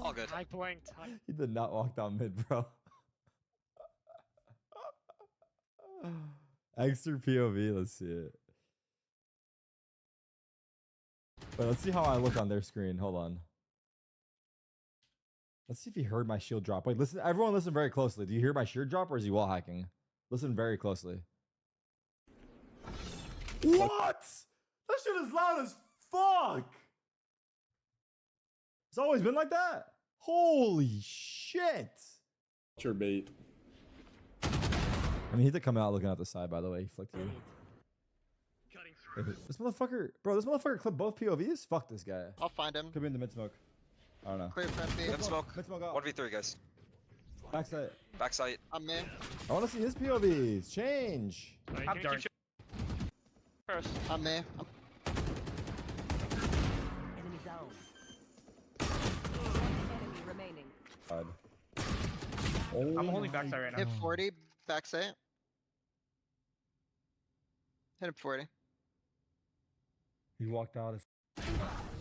All good. High point. He did not walk down mid, bro. Extra POV, let's see it. Wait, let's see how I look on their screen. Hold on. Let's see if he heard my shield drop. Wait, listen, everyone listen very closely. Do you hear my shield drop or is he wall hacking? Listen very closely. What? That shit is loud as fuck. It's always been like that? Holy shit. Your bait. I mean, he did come out looking out the side, by the way. He flicked you. This motherfucker, bro, this motherfucker clipped both POVs? Fuck this guy. I'll find him. Could be in the mid smoke. I don't know. Clear front B. Mid smoke. Mid smoke out. 1v3, guys. Backside. Backside. I'm in. I want to see his POVs. Change. I'm darn. First. I'm in. Enemy down. Enemy remaining. God. Oh I'm holding my backside right now. Hit 40. Backside. Hit him 40. He walked out.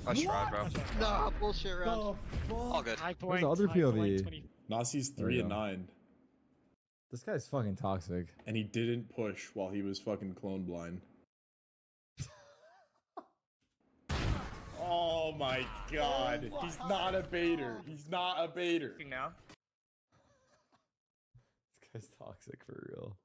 Nice try, bro. No, bullshit round. All good. High Where's point. the other high point, POV? 20. Nasi's There we 3 and go. 9, This guy's fucking toxic. and he didn't push while he was fucking clone blind. Oh my god, he's not a baiter. He's not a baiter. Now. This guy's toxic for real.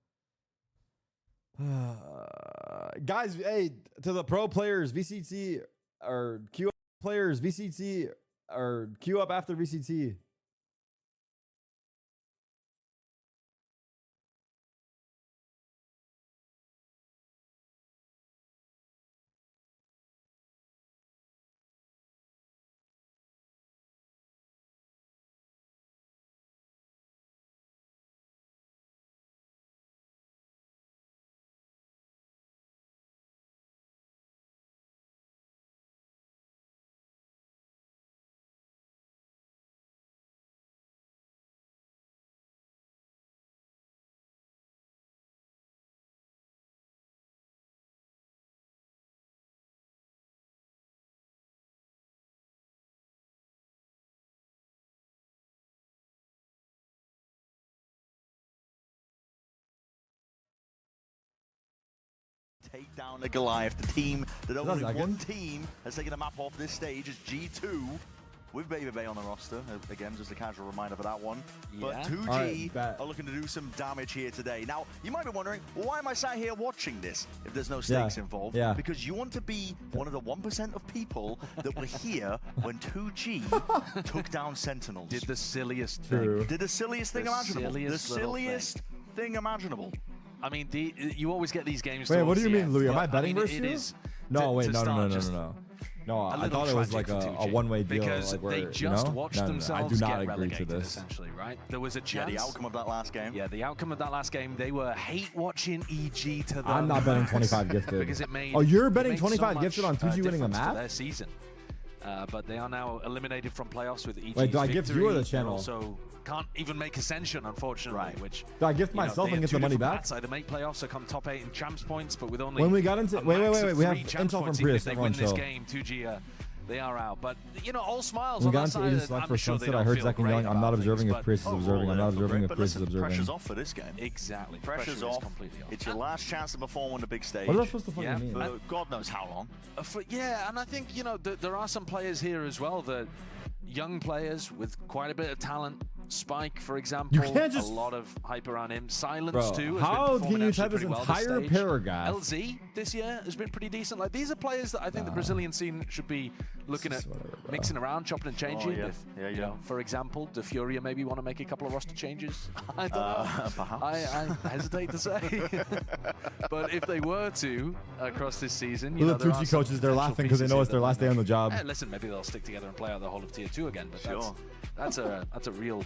Guys, hey, to the pro players, VCT or queue up players, VCT or queue up after VCT. Take down the Goliath, the team that only that one second? team has taken a map off this stage is G2 with Baby Bay on the roster. Again, just a casual reminder for that one. But 2G Alright, bet. are looking to do some damage here today. Now, you might be wondering, well, why am I sat here watching this if there's no stakes involved? Yeah. Because you want to be one of the 1% of people that were here when 2G took down Sentinels. Did the silliest True. thing. Did the silliest thing The imaginable. The silliest little silliest thing imaginable. I mean, you always get these games. Wait, what towards do you the mean, end, Louis? Am but, I betting mean, versus it you? is No, to- wait, to no, no, start no, no, just no, no. No, a I little thought it was like tragic a for 2G, one-way deal. because like where, they just watched I themselves do not get agree to relegated, this. essentially, right? There was a Yeah, chance. the outcome of that last game. Yeah, the outcome of that last game, they were hate watching EG to the I'm not betting max 25 gifted. because it made. Oh, you're it betting made so 25 much, gifted on 2G winning a difference to map? their season. But they are now eliminated from playoffs with EG's Wait, do I gift you or the victory. channel? They also can't even make Ascension, unfortunately. Right. Which Do I gift you know, myself they and had get the two money different back? paths, either make playoffs or come top 8 in champs points, but with only When we got into a wait, max we of have 3 champs intel from points, even Prius. if they win Everyone this chill. game, 2G, they are out. But you know, all smiles We on got that into side. 80 Slack I'm for sure they sunset. I don't heard feel Zach and great yelling, I'm about not things, observing if but Prius is observing. I'm not observing if But Prius is listen, observing. pressure's off for this game. Exactly. Pressure's Pressure is off. completely off. It's your last chance to perform on the big stage. What is that supposed to fucking Yeah, mean? For God knows how long. Yeah, and I think, you know, there are some players here as well that young players with quite a bit of talent. Spike, for example, You can't just- a lot of hype around him. Silence Bro, too. how can you type this entire paragraph? LZ this year has been pretty decent. Like, these are players that I think the Brazilian scene should be looking at Whatever, bro. mixing around, chopping and changing. yeah. If, Yeah, you yeah. know, for example, De Furia maybe want to make a couple of roster changes. I don't know. Perhaps. I hesitate to say. But if they were to across this season, Well, you know, the there are 2G some coaches, they're potential laughing because they pieces know here it's their that last day they on the job. listen, maybe they'll stick together and play out the whole of Tier 2 again. But Sure. that's a real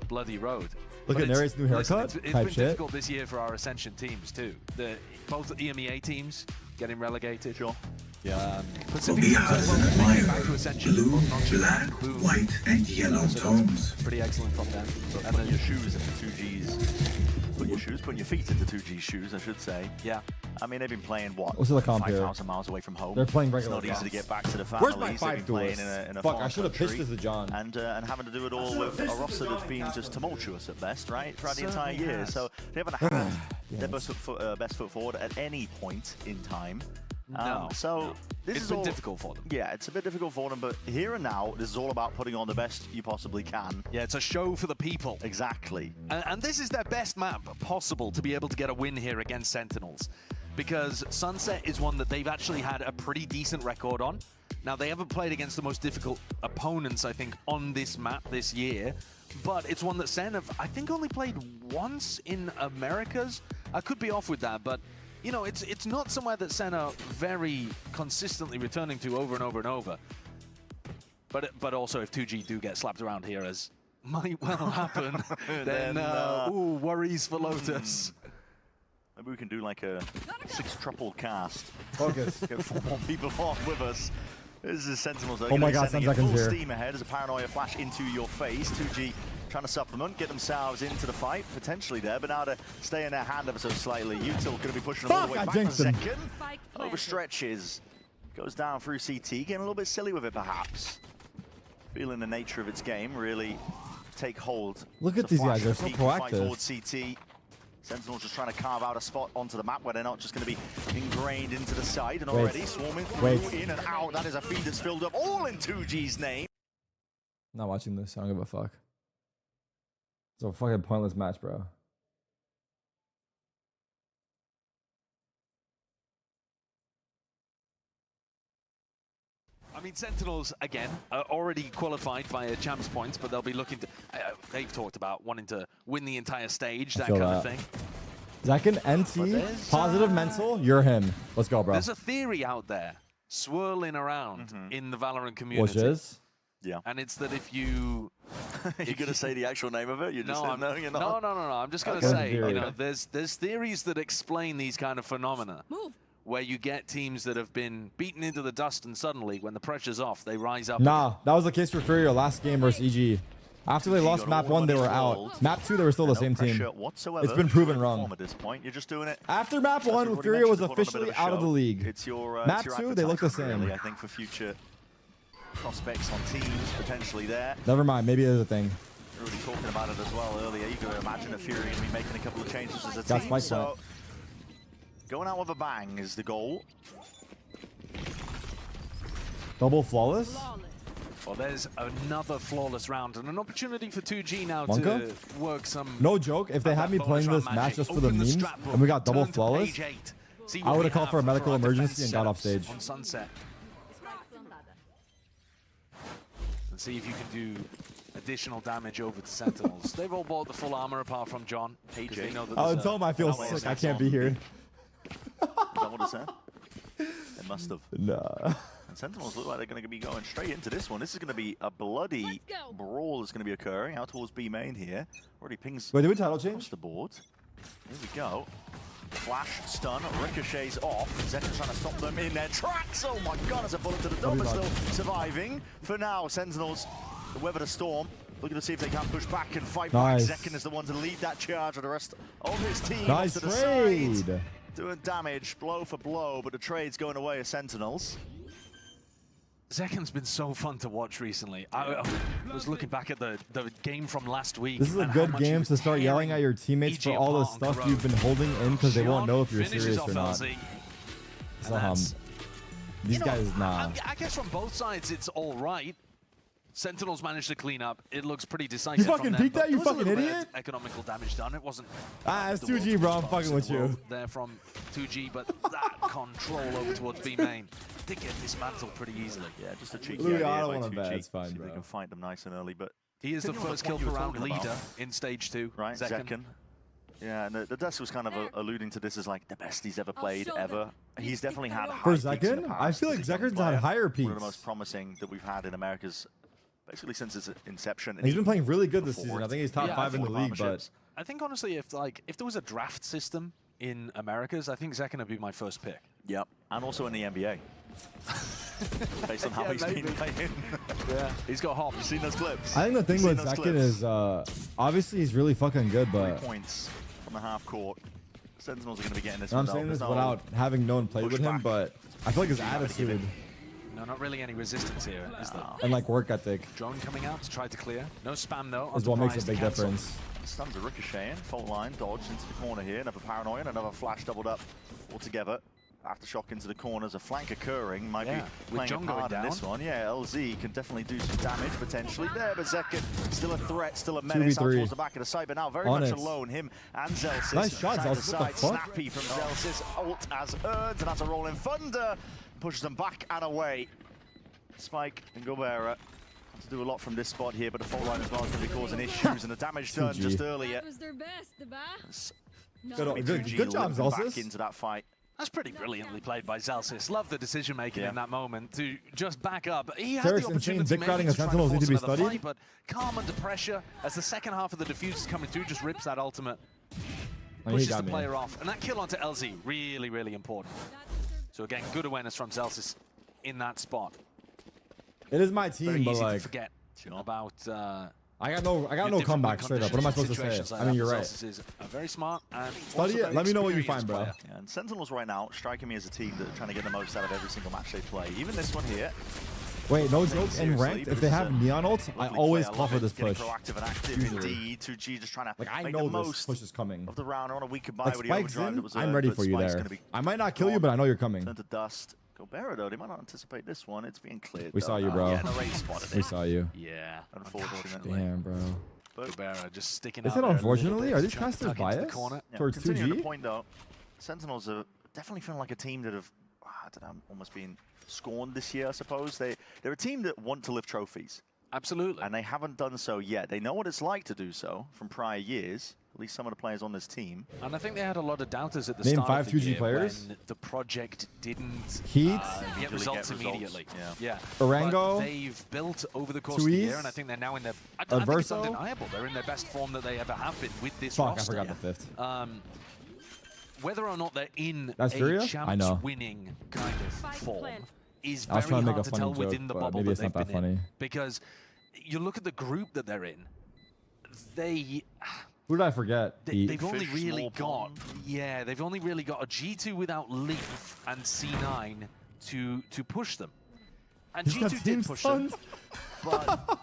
bloody road. Look But at it's- Nari's new listen, haircut. It's Type been shit. difficult this year for our Ascension teams too. Both the EMEA teams getting relegated. Sure. Yeah. He has an admirer. Blue, black, Boom. white, and yellow tones. Pretty excellent from them. And then your shoes into 2G's. Putting your feet into 2G's shoes, I should say. Yeah. I mean, they've been playing, what, What's the comp here? 5,000 miles away from home. They're playing regular It's not easy to comps. get back to the Where's families. my They've 5 been playing duelists? in a Fuck, foreign I should have pitched country. this to John. And having to do it all with a roster that's been just tumultuous at best, right? Throughout the entire year. So they haven't had their best foot forward at any point in time. No. So this It's is been all difficult for them. Yeah, it's a bit difficult for them, but here and now, this is all about putting on the best you possibly can. Yeah, it's a show for the people. Exactly. And this is their best map possible to be able to get a win here against Sentinels. Because Sunset is one that they've actually had a pretty decent record on. Now, they haven't played against the most difficult opponents, I think, on this map this year. But it's one that Sen have, I think, only played once in Americas. I could be off with that, but you know, it's not somewhere that Sen are very consistently returning to over and over and over. But also, if 2G do get slapped around here, as might well happen, then ooh, worries for Lotus. Maybe we can do like a 6-triple cast. Focus. Get 4 more people on with us. This is Sentinels. Oh my God, 10 seconds full here. Steam ahead as a paranoia flash into your face. 2G trying to supplement, get themselves into the fight, potentially there, but now to stay in their hand ever so slightly. Util going to be pushing them all the way I back for a jinxed him. second. Overstretches. Goes down through CT, getting a little bit silly with it perhaps. Feeling the nature of its game really take hold. Look It's at a these guys, flash they're so peek, fight proactive. towards CT. Sentinels just trying to carve out a spot onto the map where they're not just going to be ingrained into the side and already swarming through, in and out. That is a feed that's filled up all in 2G's name. Not watching this. I don't give a fuck. It's a fucking pointless match, bro. I mean, Sentinels, again, are already qualified via champs points, but they'll be looking to... they've talked about wanting to win the entire stage, that kind of thing. Zekin, NT, positive mental, you're him. Let's go, bro. There's a theory out there swirling around in the Valorant community. Which is? Yeah. And it's that if you... You're going to say the actual name of it? You're just no, no, you're not. No. I'm just going to say, you know, there's theories that explain these kind of phenomena. Where you get teams that have been beaten into the dust and suddenly, when the pressure's off, they rise up. Nah, that was the case for Fury last game versus EG. After they lost map 1, they were out. Map 2, they were still the same team. It's been proven wrong. At this point, you're just doing it. After map 1, Fury was officially out of the league. It's your map 2, they look the same. Really, I think for future prospects on teams potentially there. Never mind, maybe there's a thing. We were already talking about it as well earlier. You can imagine that Fury will be making a couple of changes as a Got team. spike So going out with a bang is the goal. Double flawless? Well, there's another flawless round and an opportunity for 2G now Wonka? to work some... No joke, if they had me playing this match just for the memes and we got double flawless, I would have called for a medical emergency and got off stage. On Sunset. And see if you can do additional damage over to Sentinels. They've all bought the full armor apart from John. They know that Oh, tell him I feel sick. I can't be here. Is that what it said? It must have. Nah. And Sentinels look like they're going to be going straight into this one. This is going to be a bloody brawl that's going to be occurring out towards B main here. Already pings Wait, did we title across change? the board. Here we go. Flash, stun, ricochets off. Zekin's trying to stop them in their tracks. Oh my god, as a bullet to the dome, but still surviving. For now, Sentinels weather the storm. Looking to see if they can push back and fight back. Zekin is the one to lead that charge, and the rest of his team Nice to the trade. side. Doing damage, blow for blow, but the trade's going away as Sentinels. Zekin's been so fun to watch recently. I was looking back at the game from last week. This is a good game to start yelling at your teammates for all the stuff you've been holding in because they won't know if you're serious or not. So, these guys, nah. I guess from both sides, it's all right. Sentinels managed to clean up. It looks pretty decisive. You fucking peeked that, you fucking idiot? Economical damage done. It wasn't. It's 2G, bro. I'm fucking with you. There from 2G, but that control over towards B main did get dismantled pretty easily. Yeah, just a cheeky Louis, idea I don't by want to 2G. bet. It's fine, See if bro. they can fight them nice and early, but he is the first kill per round leader in stage 2. Right, Zekin. Yeah, and the Dust was kind of alluding to this as like the best he's ever played ever. He's definitely had high For peaks in the Zekin, I past feel as like a young Zekin's player. had higher peaks. One of the most promising that we've had in America's basically since its inception. He's been playing really good this before season. I it. think he's top 5 in the league, but partnerships. I think honestly, if there was a draft system in Americas, I think Zekin would be my first pick. Yep, and also in the NBA. Based on how he's been playing. Yeah, he's got hop. You've seen those clips? I think the thing You've with seen those Zekin clips? is obviously he's really fucking good, 3 but points from the half court. Sentinels are going to be getting this I'm one. saying though. this There's without having known played with him, pushback. but I feel like his You haven't attitude given- No, not really any resistance here, is there? and like work ethic Drone coming out to try to clear. No spam though. is what makes a big difference. Stuns are ricocheting. Fault line, dodge into the corner here. Another paranoia, and another flash doubled up altogether. Aftershock into the corners, a flank occurring. Might Yeah, be with playing a John going part in this down. one. Yeah, LZ can definitely do some damage potentially there, but Zekin still a threat, still a menace out 2v3. towards the back of the side, but now very On much it. alone. Him and Zelsis. Nice shot, side to Zelsis. What the side. fuck? Snappy from Zelsis. Ult as earned, and that's a rolling thunder. Pushes them back and away. Spike and Gobera have to do a lot from this spot here, but the fault line as well is going to be causing issues, and the damage done 2G. just earlier. Was their best, Good job, Back Zelsis. into that fight. That's pretty brilliantly played by Zelsis. Love the decision making Yeah. in that moment to just back up. He had Terror's the insane opportunity dick maybe riding to of try and Sentinels need force to be another studied. fight, but calm under pressure as the second half of the diffuse is coming through, just rips that ultimate, Oh, he pushes got the me. player off, and that kill onto LZ really, really important. So again, good awareness from Zelsis in that spot. It is my Very team, but easy to like forget about. I got no different comeback straight up. What am I supposed to say? situations like I mean, that. you're right. Zelsis is very smart and Study also it. very Let me know what you experienced find, bro. player. Yeah, and Sentinels right now striking me as a team that are trying to get the most out of every single match they play. Even this one here. Wait, no joke. In Seriously, ranked, but if they it's have a neon ult, I lovely always play. call love for it. this Getting push. proactive and active Usually. indeed. 2G just trying to Like I make know the this most push is coming. of the round. On a week goodbye Like with the Spike's overdrive in, that was I'm ready but for you Spike's there. gonna be I might not kill you, but I know you're coming. turned to dust. Gobera though, they might not anticipate this one. It's being cleared. We though. saw you, bro. Yeah, the raid spotted We it. saw you. Yeah, Unfortunately. Damn, bro. Gobera just sticking Is out it there a little unfortunately? bit Are to these try and casters tuck into the biased corner. Yeah, towards continuing 2G? the point though, Sentinels are definitely feeling like a team that have, I don't know, almost been scorned this year, I suppose. They're a team that want to lift trophies, Absolutely. and they haven't done so yet. They know what it's like to do so from prior years, at least some of the players on this team. And I think they had a lot of doubters at the Name start 5 of the 2G year players. when the project didn't Heat, get Usually results get results, immediately. yeah. But Orango, they've built over the course of the Tuis, year, and I think they're now in their. I think it's Adverso. undeniable. They're in their best form that they ever have been with this fuck, I roster. forgot the fifth. Whether or not they're in That's a Furia? I champs know. winning kind of form plant. is I was very trying to make hard a to tell funny within joke, the but bubble maybe that it's they've not that been in. funny. Because you look at the group that they're in, Who did I forget? Heat. they've only Fish, really small got pond. they've only really got a G2 without Leaf and C9 to push them. And He's got G2 team did push them, stunned. but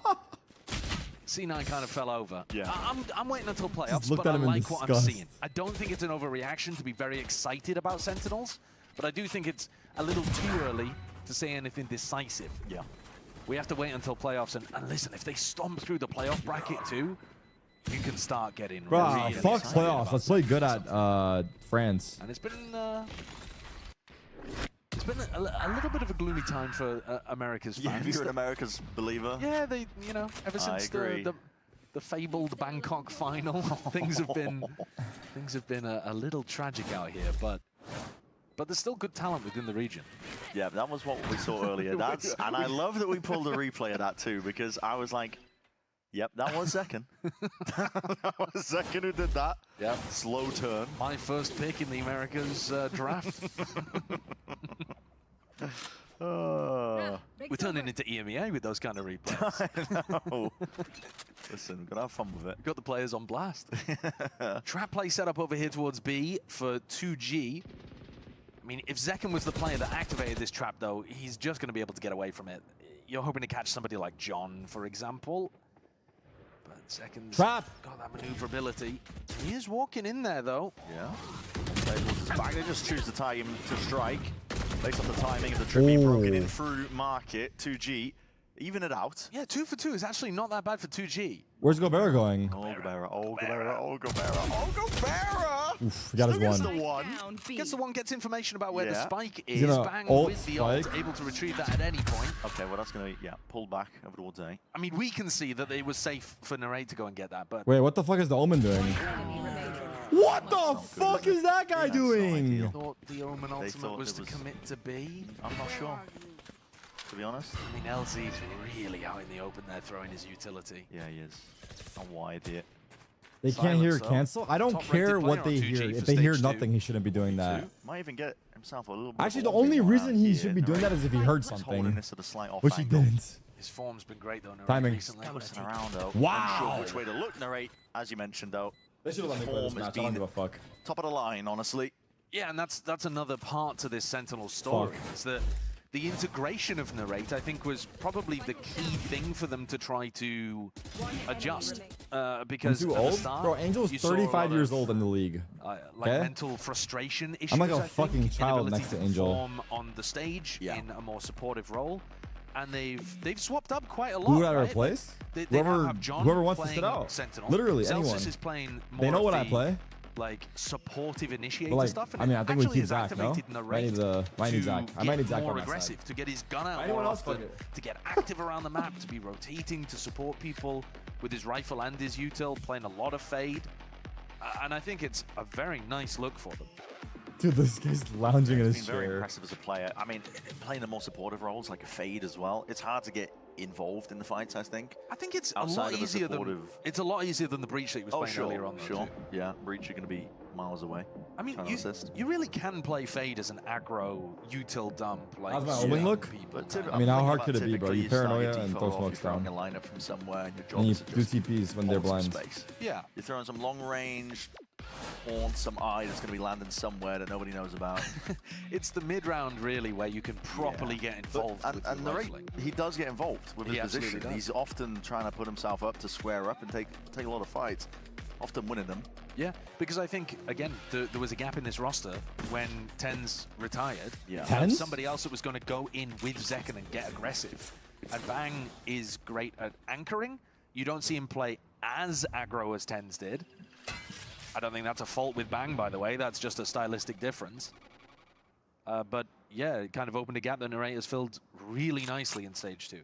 C9 kind of fell over. Yeah. I'm waiting until playoffs, looked but at I him in like what I'm disgust. seeing. I don't think it's an overreaction to be very excited about Sentinels, but I do think it's a little too early to say anything decisive. Yeah. We have to wait until playoffs, and listen, if they stomp through the playoff bracket too, you can start getting Bro, really fuck excited playoffs. about Let's play good something. at France. And it's been a little bit of a gloomy time for America's Yeah, fans. if you're an America's believer. Yeah, they, ever I since agree. the fabled Bangkok final, things have been a little tragic out here, but there's still good talent within the region. Yeah, that was what we saw earlier. And I love that we pulled a replay of that too, because I was like, yep, that was Zekin. That was Zekin who did that. Yep. Slow turn. My first pick in the Americas draft. We're turning into EMEA with those kind of replays. I know. Listen, we're going to have fun with it. We've got the players on blast. Trap play set up over here towards B for 2G. I mean, if Zekin was the player that activated this trap, though, he's just going to be able to get away from it. You're hoping to catch somebody like John, for example. But Zekin's Trap. got that maneuverability. He is walking in there, though. Yeah. Back, they just choose the time to strike. Based on the timing of the trip being broken in through market, 2G. Even it out. Yeah, 2 for 2 is actually not that bad for 2G. Where's Gobera going? Oh, Gobera, oh, Gobera, oh, Gobera, oh, Gobera! Oof, got his Still gets one. the one. Gets the one, gets information about where the Yeah. spike He's is, gonna bang ult with the ult, spike. able to retrieve that at any point. Okay, well, that's going to, yeah, pull back over towards A. I mean, we can see that it was safe for Narrate to go and get that, but Wait, what the fuck is the Omen doing? Enemy remaining. What the fuck is that guy Yeah, it's not doing? ideal. thought the Omen They ultimate thought was it to was- commit to B. I'm not sure, to be honest. I mean, LZ's really out in the open there throwing his utility. Yeah, he is. On wide here. They can't hear Silence, though. cancel. I don't Top-rated care player what on they 2G hear. for If they hear stage 2. nothing, he shouldn't be doing that. Might even get himself a little bit. Actually, of the a only 1v1 reason he here. should be doing that is if he heard He's holding something, this at a slight off which he angle. didn't. His form's been great though. Narrate, Timing. recently. Twisting around though. Wow. Unsure which way to look. Narrate, as you mentioned though. They should have let me play this Form has match. I don't been- give a fuck. Top of the line, honestly. Yeah, and that's another part to this Sentinel story. Is that the integration of Narrate, I think, was probably the key thing for them to try to adjust. I'm Because too at the old? start, Bro, Angel's you saw a 35 lot years of, old in the league. like okay? mental frustration issues. I'm like a I think, fucking child inability next to to Angel. perform on the stage Yeah. in a more supportive role, and they've swapped up quite a lot. Who would I right? replace? They now Whoever, have John whoever wants to playing sit out. Sentinel. Literally, Celsius anyone. is playing more They know of what I the, play. like supportive initiator But like, stuff. And I mean, I think we actually keep has Zach, no? activated Narrate Might need Zach. I might need Zach more on my side. aggressive, to get his gun out Anyone more else, fuck often, it. to get active around the map, to be rotating, to support people with his rifle and his util, playing a lot of fade. And I think it's a very nice look for them. Dude, this guy's lounging in He's his been very chair. impressive as a player. I mean, playing the more supportive roles like a fade as well. It's hard to get involved in the fights, I think. I think it's a Outside lot of the easier than supportive- the breach that he was playing earlier on. Though, sure. too. Yeah, Breach are going to be miles away. I mean, Trying to assist. you really can play fade as an aggro util dump. Like, How's my shooting wing look? people But down. I mean, how I'm hard thinking could it be, bro? about You typically start paranoia your and default throw off, smokes you're throwing down. a lineup from somewhere, and your job And you is to do just TPs when they're hold some blind. space. Yeah. You're throwing some long range, haunt, some eye that's going to be landing somewhere that nobody knows about. It's the mid-round, really, where you can properly get involved with And your Narrate, rifling. he does get involved with He his absolutely position. does. He's often trying to put himself up to square up and take a lot of fights, often winning them. Yeah, because I think, again, there was a gap in this roster when Tens retired. Yeah. Tens? Somebody else that was going to go in with Zekken and get aggressive. And Bang is great at anchoring. You don't see him play as aggro as Tens did. I don't think that's a fault with Bang, by the way. That's just a stylistic difference. But yeah, it kind of opened a gap that Narrate has filled really nicely in stage 2.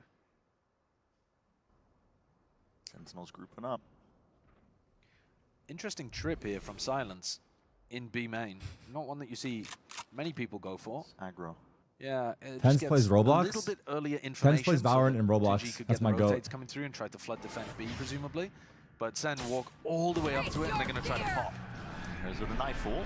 Sentinels grouping up. Interesting trip here from Silence in B main. Not one that you see many people go for. It's aggro. Yeah, it Tens just gets plays Roblox? a little bit earlier information. plays Valorant so and Roblox. 2G could That's get my the goat. rotates coming through and try to flood defend B, presumably. But Sen walk all the way up to it, and they're going to try to pop. Here's with a nightfall.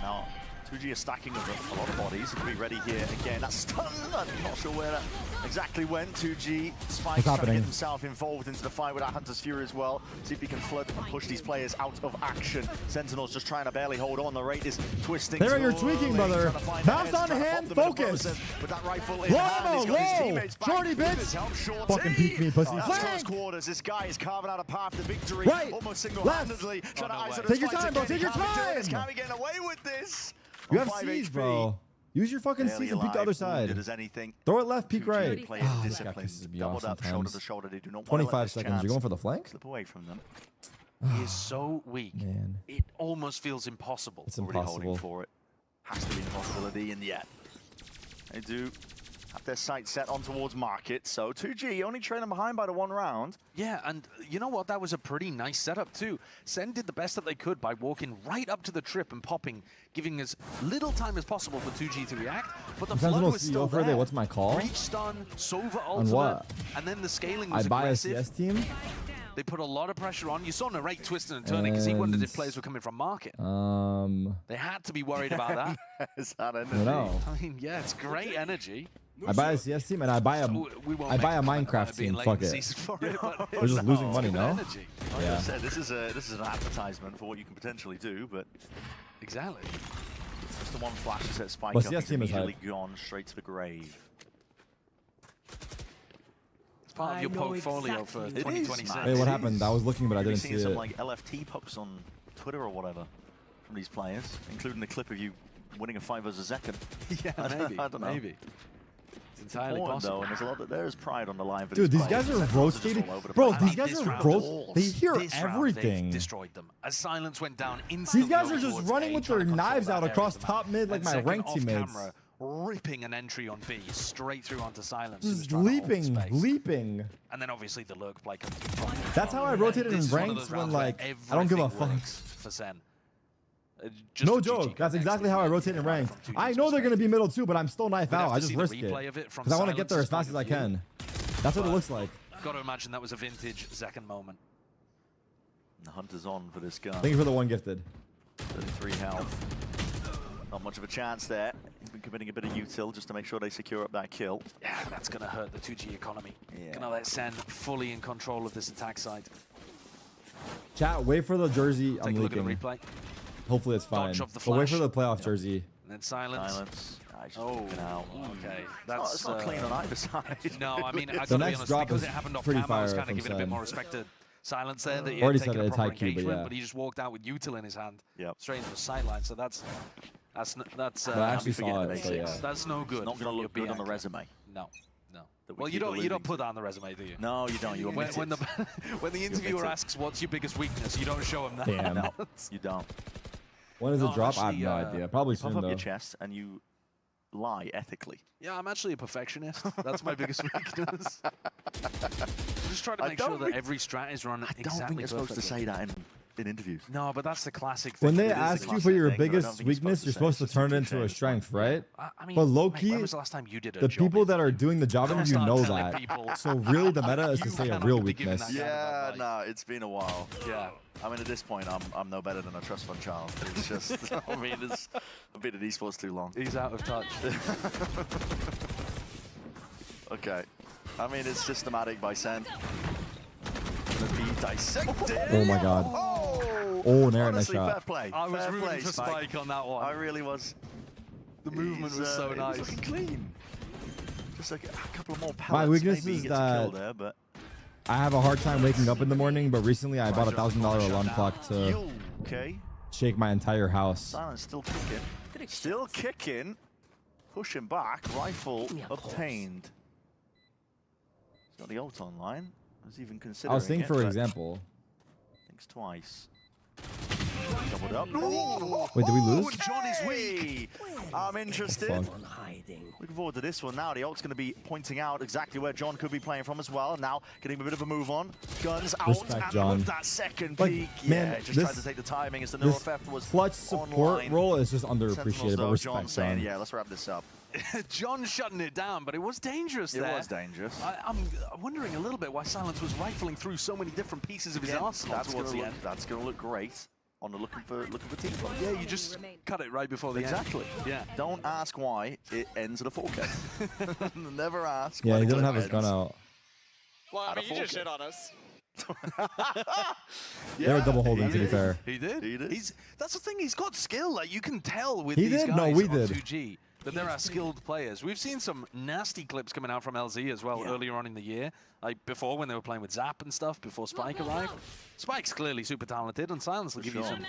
Now, 2G is stacking a lot of bodies. He'll be ready here again. That's stun. I'm not sure where that exactly went. 2G Spike's trying to get himself involved into the fight with that Hunter's Fury as well. See if he can flood and push these players out of action. Sentinel's just trying to barely hold on. The rate is twisting. There you're tweaking, brother. Mouse on hand, focus. With that rifle in Low, hand, he's got his low. teammates back. Shorty, with bitch. his help. Shorty. Fucking peek me, pussy. That's Flank. close quarters. This guy is carving out a path to victory. Right. Almost single-handedly. Trying to isolate Take your his time, fights bro. again. Take your He can't be doing this. time. Can't be getting away with this. You On have 5 C's, HP. bro. Use your fucking Barely C's and peek the alive, other side. wounded as anything. Throw it left, peek 2G right. playing Oh, this guy disciplined, pisses me off doubled up, shoulder sometimes. to shoulder. They do not want to 25 let this seconds. chance You're going for the flank? slip away from them. He is so weak. Man. It almost feels impossible. It's Already holding impossible. for it. Has to be an impossibility, and yet they do have their sights set on towards Market. So 2G only trailing behind by the 1 round. Yeah, and you know what? That was a pretty nice setup too. Sen did the best that they could by walking right up to the trip and popping, giving as little time as possible for 2G to react. But the flood Sentinel was CEO still for there. what's my call? Reach stun, Sova On ultimate, what? and then the scaling I was buy a aggressive. CS team. They put a lot of pressure on. You saw Narrate twisting and turning because he wondered if And- players were coming from Market. They had to be worried about that. Is that I energy? don't know. I mean, yeah, it's great energy. I buy a CS team and I buy a We won't I make buy a a comment about Minecraft it being team. late Fuck in the it. season for it, but We're just losing money, it's no? energy. Like Yeah. I said, this is an advertisement for what you can potentially do, but Exactly. just the one flash to set Spike But up, CS he's team is immediately hype. gone straight to the grave. It's part of your portfolio for It is, 2026. man. Wait, what It happened? I was looking, but I You've didn't seen see some it. like LFT posts on Twitter or whatever from these players, including the clip of you winning a 5 versus Zekken. Yeah, maybe. I don't know. Maybe. It's entirely Important, possible. though, and there's a lot that there is pride on the line for Dude, these players. guys are Sentinels just rotating. all over the Bro, place. these guys This are round, They hear this round, everything. they've destroyed them. As Silence went down instantly. These guys are over just towards running A, with trying their to control knives that out area across of the top map. mid like And my second ranked off teammates. camera, ripping an entry on B straight through onto Silence. who was Just trying to hold leaping, space. leaping. And then obviously the lurk play comes from That's how I rotated in This is one of ranks those when rounds where like I don't give a everything fuck. works for Sen. Just No for GG joke. That's context, exactly if how I you rotate in look at it ranks. from 2G's I know they're gonna be perspective. middle too, but I'm still knife We'd have out. to I just see the risk replay it of it from because I want to get there as Silence's fast as I point of can. That's what it looks like. Got to imagine that was a vintage second moment. The hunt is on for this guy. Thank you for the one gifted. 33 health. Not much of a chance there. He's been committing a bit of util just to make sure they secure up that kill. Yeah, that's going to hurt the 2G economy. Yeah. Going to let Sen fully in control of this attack side. Chat, wait for the jersey. Take I'm a look at the leaking. replay. Hopefully it's fine. Dodge of the But wait for flash. the playoff jersey. And then silence. Silence. Ah, he's just Oh, looking out. okay. It's not clean on either side. No, I mean, I The gotta be next honest, drop because is it happened off pretty camera, I was fire kind of from giving a bit Sen. more respect to silence there. That he Already had said taken a it's proper high Q, but engagement, yeah. but he just walked out with util in his hand. Yep. Straight into the sideline. So that's But I actually saw it, so yeah. that's no good. It's not going to look good on the BNK. resume. No, no. That we Well, you keep alluding don't put to. that on the resume, do you? No, you don't. You When, omit when the it. when the interviewer admit it. asks what's your biggest weakness, you don't show him that. Damn. No, you don't. When does No, it drop? I have actually, no idea. Probably Puff soon up though. your chest and you lie ethically. Yeah, I'm actually a perfectionist. That's my biggest weakness. Just try to I make sure don't that think- every strat is run I don't exactly think you're supposed to perfectly. say that in interviews. No, but that's the classic thing. When they It is a ask you classic for your thing, but I don't biggest think you're weakness, supposed to you're say supposed to it's turn it just a into a shame. strength, right? I mean, But low mate, key, when was the last time you did a The job people that interview? are doing the job Don't interview start know telling that. people So really, the meta is to you say a cannot real be given weakness. that kind of Yeah, advice. no, it's been a while. Yeah. I mean, at this point, I'm no better than a trust fund child. It's just, I mean, I've been in esports too long. He's out of touch. Okay. I mean, it's systematic by Sen. Gonna be dissected. Oh my god. Oh, Oh, Nair, nice honestly, shot. fair play. I was fair rooting play, for Spike on that one. I really was. The movement was so He nice. was looking clean. Just like a couple of more pellets. My weakness maybe is he gets a kill that- there, but I have a hard time waking up in the morning, but recently I bought a $1,000 alarm clock to Yo, okay. shake my entire house. Silence still kicking. Still kicking. Pushing back. Rifle obtained. He's got the ult online. I was even considering I was thinking, it, for but example. thinks twice. Doubled up. Wait, did we lose? John is weak. I'm interested. Fuck. Looking forward to this one now. The ult's going to be pointing out exactly where John could be playing from as well. Now getting a bit of a move on. Guns out. Respect, and John. with that second Like, peek. man, yeah, just this- tried to take the timing as the This neurotheft was clutch support online. role is just Sentinels, underappreciated, though, but John respect, saying, John. yeah, let's wrap this up. John shutting it down, but it was dangerous It there. was dangerous. I'm wondering a little bit why Silence was rifling through so many different pieces of his Again, arsenal towards the end. That's going to look great on the looking for team fight. Yeah, you just cut it right before the Exactly. end. Yeah. Don't ask why it ends at a 4K. Never ask. Yeah, why he the doesn't have clip his gun ends. out. Well, I At a mean, you just 4K. shit on us. They were double holding, he to be did. fair. He did. He did. That's the thing. He's got skill. Like you can tell with He these did? guys No, we on did. 2G that there are skilled players. We've seen some nasty clips coming out from LZ as well earlier on in the year, like before when they were playing with Zap and stuff before Spike arrived. Spike's clearly super talented, and Silence will give you sure. some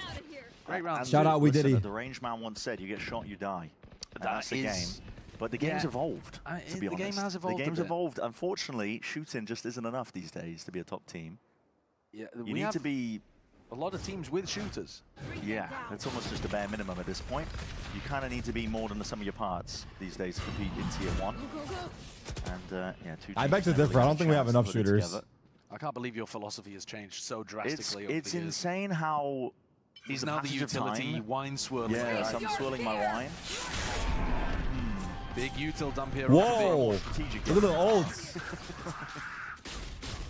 great rounds. Shout out, we listen, did he. The range man once said, "You get shot, you die." And That that's the is- game. But the game's Yeah. evolved. To be the game honest, has evolved The a game's bit. evolved. Unfortunately, shooting just isn't enough these days to be a top team. Yeah, You we need have to be. a lot of teams with shooters. Yeah, it's almost just a bare minimum at this point. You kind of need to be more than the sum of your parts these days to compete in Tier 1. And yeah, 2 I teams beg to never differ. I really don't think we have chance to enough put it shooters. together. I can't believe your philosophy has changed so drastically over It's the years. insane how He's the now the passage of utility time- wine swirler. Yeah, so I'm swirling my wine. Big util dump here. Whoa! Strategic. Look at the ults.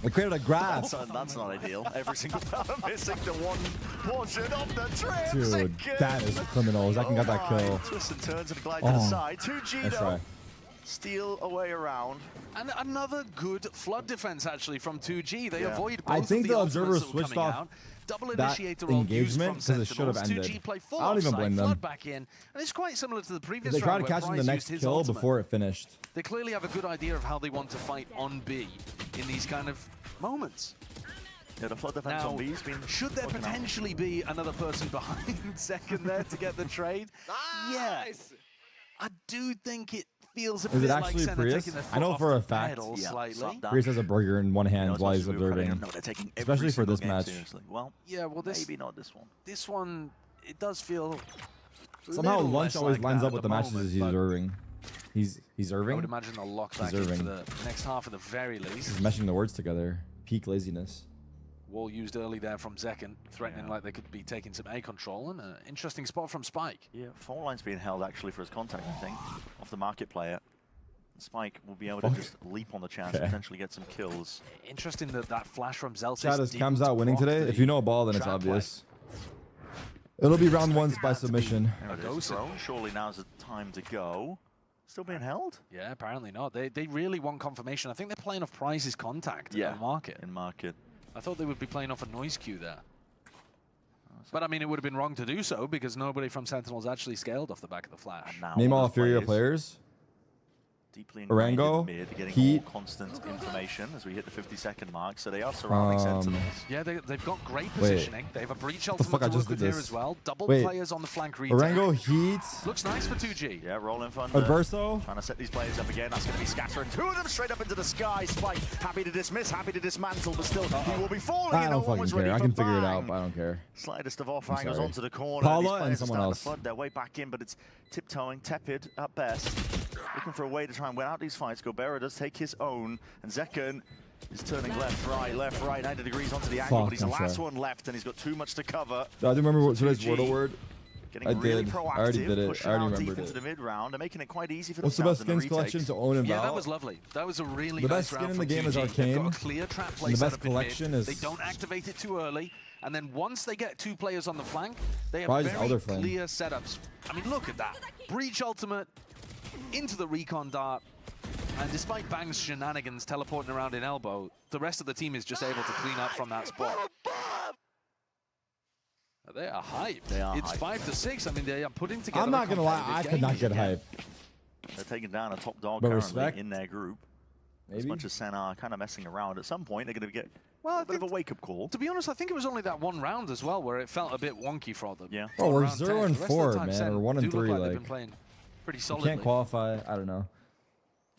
They created a graph. That's not ideal. Every single time missing the one portion of the trip. Dude, that is criminal. Zakin got that kill. Twists and turns and glide to the Oh, side. 2G nice though. try. Steal away around. And another good flood defense actually from 2G. They Yeah. avoid both I think of the the observers ultimates that were switched coming off out. Double that initiator ult used engagement from 'cause it should have Sentinels. ended. 2G play full I don't even offside, blame them. flood back in. And it's quite similar to the previous They tried round to where catch him the Prize next used his kill ultimate. before it finished. They clearly have a good idea of how they want to fight on B in these kind of moments. Yeah, the flood defense Now, on B's been should there working out. potentially be another person behind second there to get the trade? Yeah. Nice. I do think it feels a Is bit it like actually Senna Prius? taking their I know foot for off a the fact. pedal Yeah, slightly. slap that. Prius has a burger in one You know, hand as while much he's as we were crediting observing. them, no, they're taking every Especially for single this game match. seriously. Well, Yeah, well, maybe not this one. this one, it does feel Somehow little Lunch less always like lines that up at with the the matches moment, he's but observing. He's I would serving. imagine they'll lock back into Deserving. the next half at the very least. He's meshing the words together. Peak laziness. Wall used early there from Zekken, threatening like they could be taking some A control, and an interesting spot from Spike. Yeah, phone line's being held actually for his contact, I think, off the market player. Spike will be able to just leap on the chance and potentially get some kills. Interesting that that flash from Zelsis. Chat, is Cam's out winning today? If you know a ball, then it's obvious. It'll be round ones by submission. Surely now's the time to go. Still being held? Yeah, apparently not. They really want confirmation. I think they're playing off Prize's contact in market. In market. I thought they would be playing off a noise cue there. But I mean, it would have been wrong to do so because nobody from Sentinels actually scaled off the back of the flash. Name all inferior players. Deeply Orango, mid, getting Heat. more constant information as we hit the 50-second mark, so they are surrounding Sentinels. Yeah, they've got great positioning. They have a breach ultimate fuck, I to just work with did here this. as well. Double Wait. players on the flank retake. Orango, Heat. Looks nice for 2G. Yeah, rolling thunder. Adverso. Trying to set these players up again. That's going to be scattering. Two of them straight up into the sky. Spike happy to dismiss, happy to dismantle, but still he will be falling. I No don't one was fucking ready care. I for can figure it bang. out, but I don't care. Slightest of off angles sorry. onto the corner. Paula These players and are someone starting else. to flood their way back in, but it's tiptoeing, tepid at best. Looking for a way to try and win out these fights. Gobera does take his own, and Zekken is turning left, right, 90 degrees onto the angle, but he's the last one left, and he's got too much to cover. Do I remember what today's word word? Getting I really did. I proactive, already did it. pushing I already out remembered deep into it. the mid round, and making it quite easy for What's the themselves best in skins the collection retakes. to own and Yeah, that Val? was lovely. That was a really The nice best skin round in the from game is 2G. They've got Arcane. a clear trap And play the set best up in mid. collection is- They don't activate it too early, and then once they get two players on the flank, they have Probably just very Elder Flame. clear setups. I mean, look at that. Breach ultimate into the recon dart, and despite Bang's shenanigans teleporting around in elbow, the rest of the team is just able to clean up from that spot. They are hyped. They are It's hyped. 5 to 6. I mean, they are putting together. I'm not a gonna lie, I competitive could not game. get hype. They're taking down a top dog But currently respect. in their group. As Maybe. much as Sen are kind of messing around, at some point they're going to get Well, a bit of a wake-up call. To be honest, I think it was only that one round as well where it felt a bit wonky for them. Yeah. Oh, we're Round 10. 0 and The rest of the 4, time, man, Sen or 1 and do look 3. they've been Like, playing pretty you solidly. can't qualify. I don't know.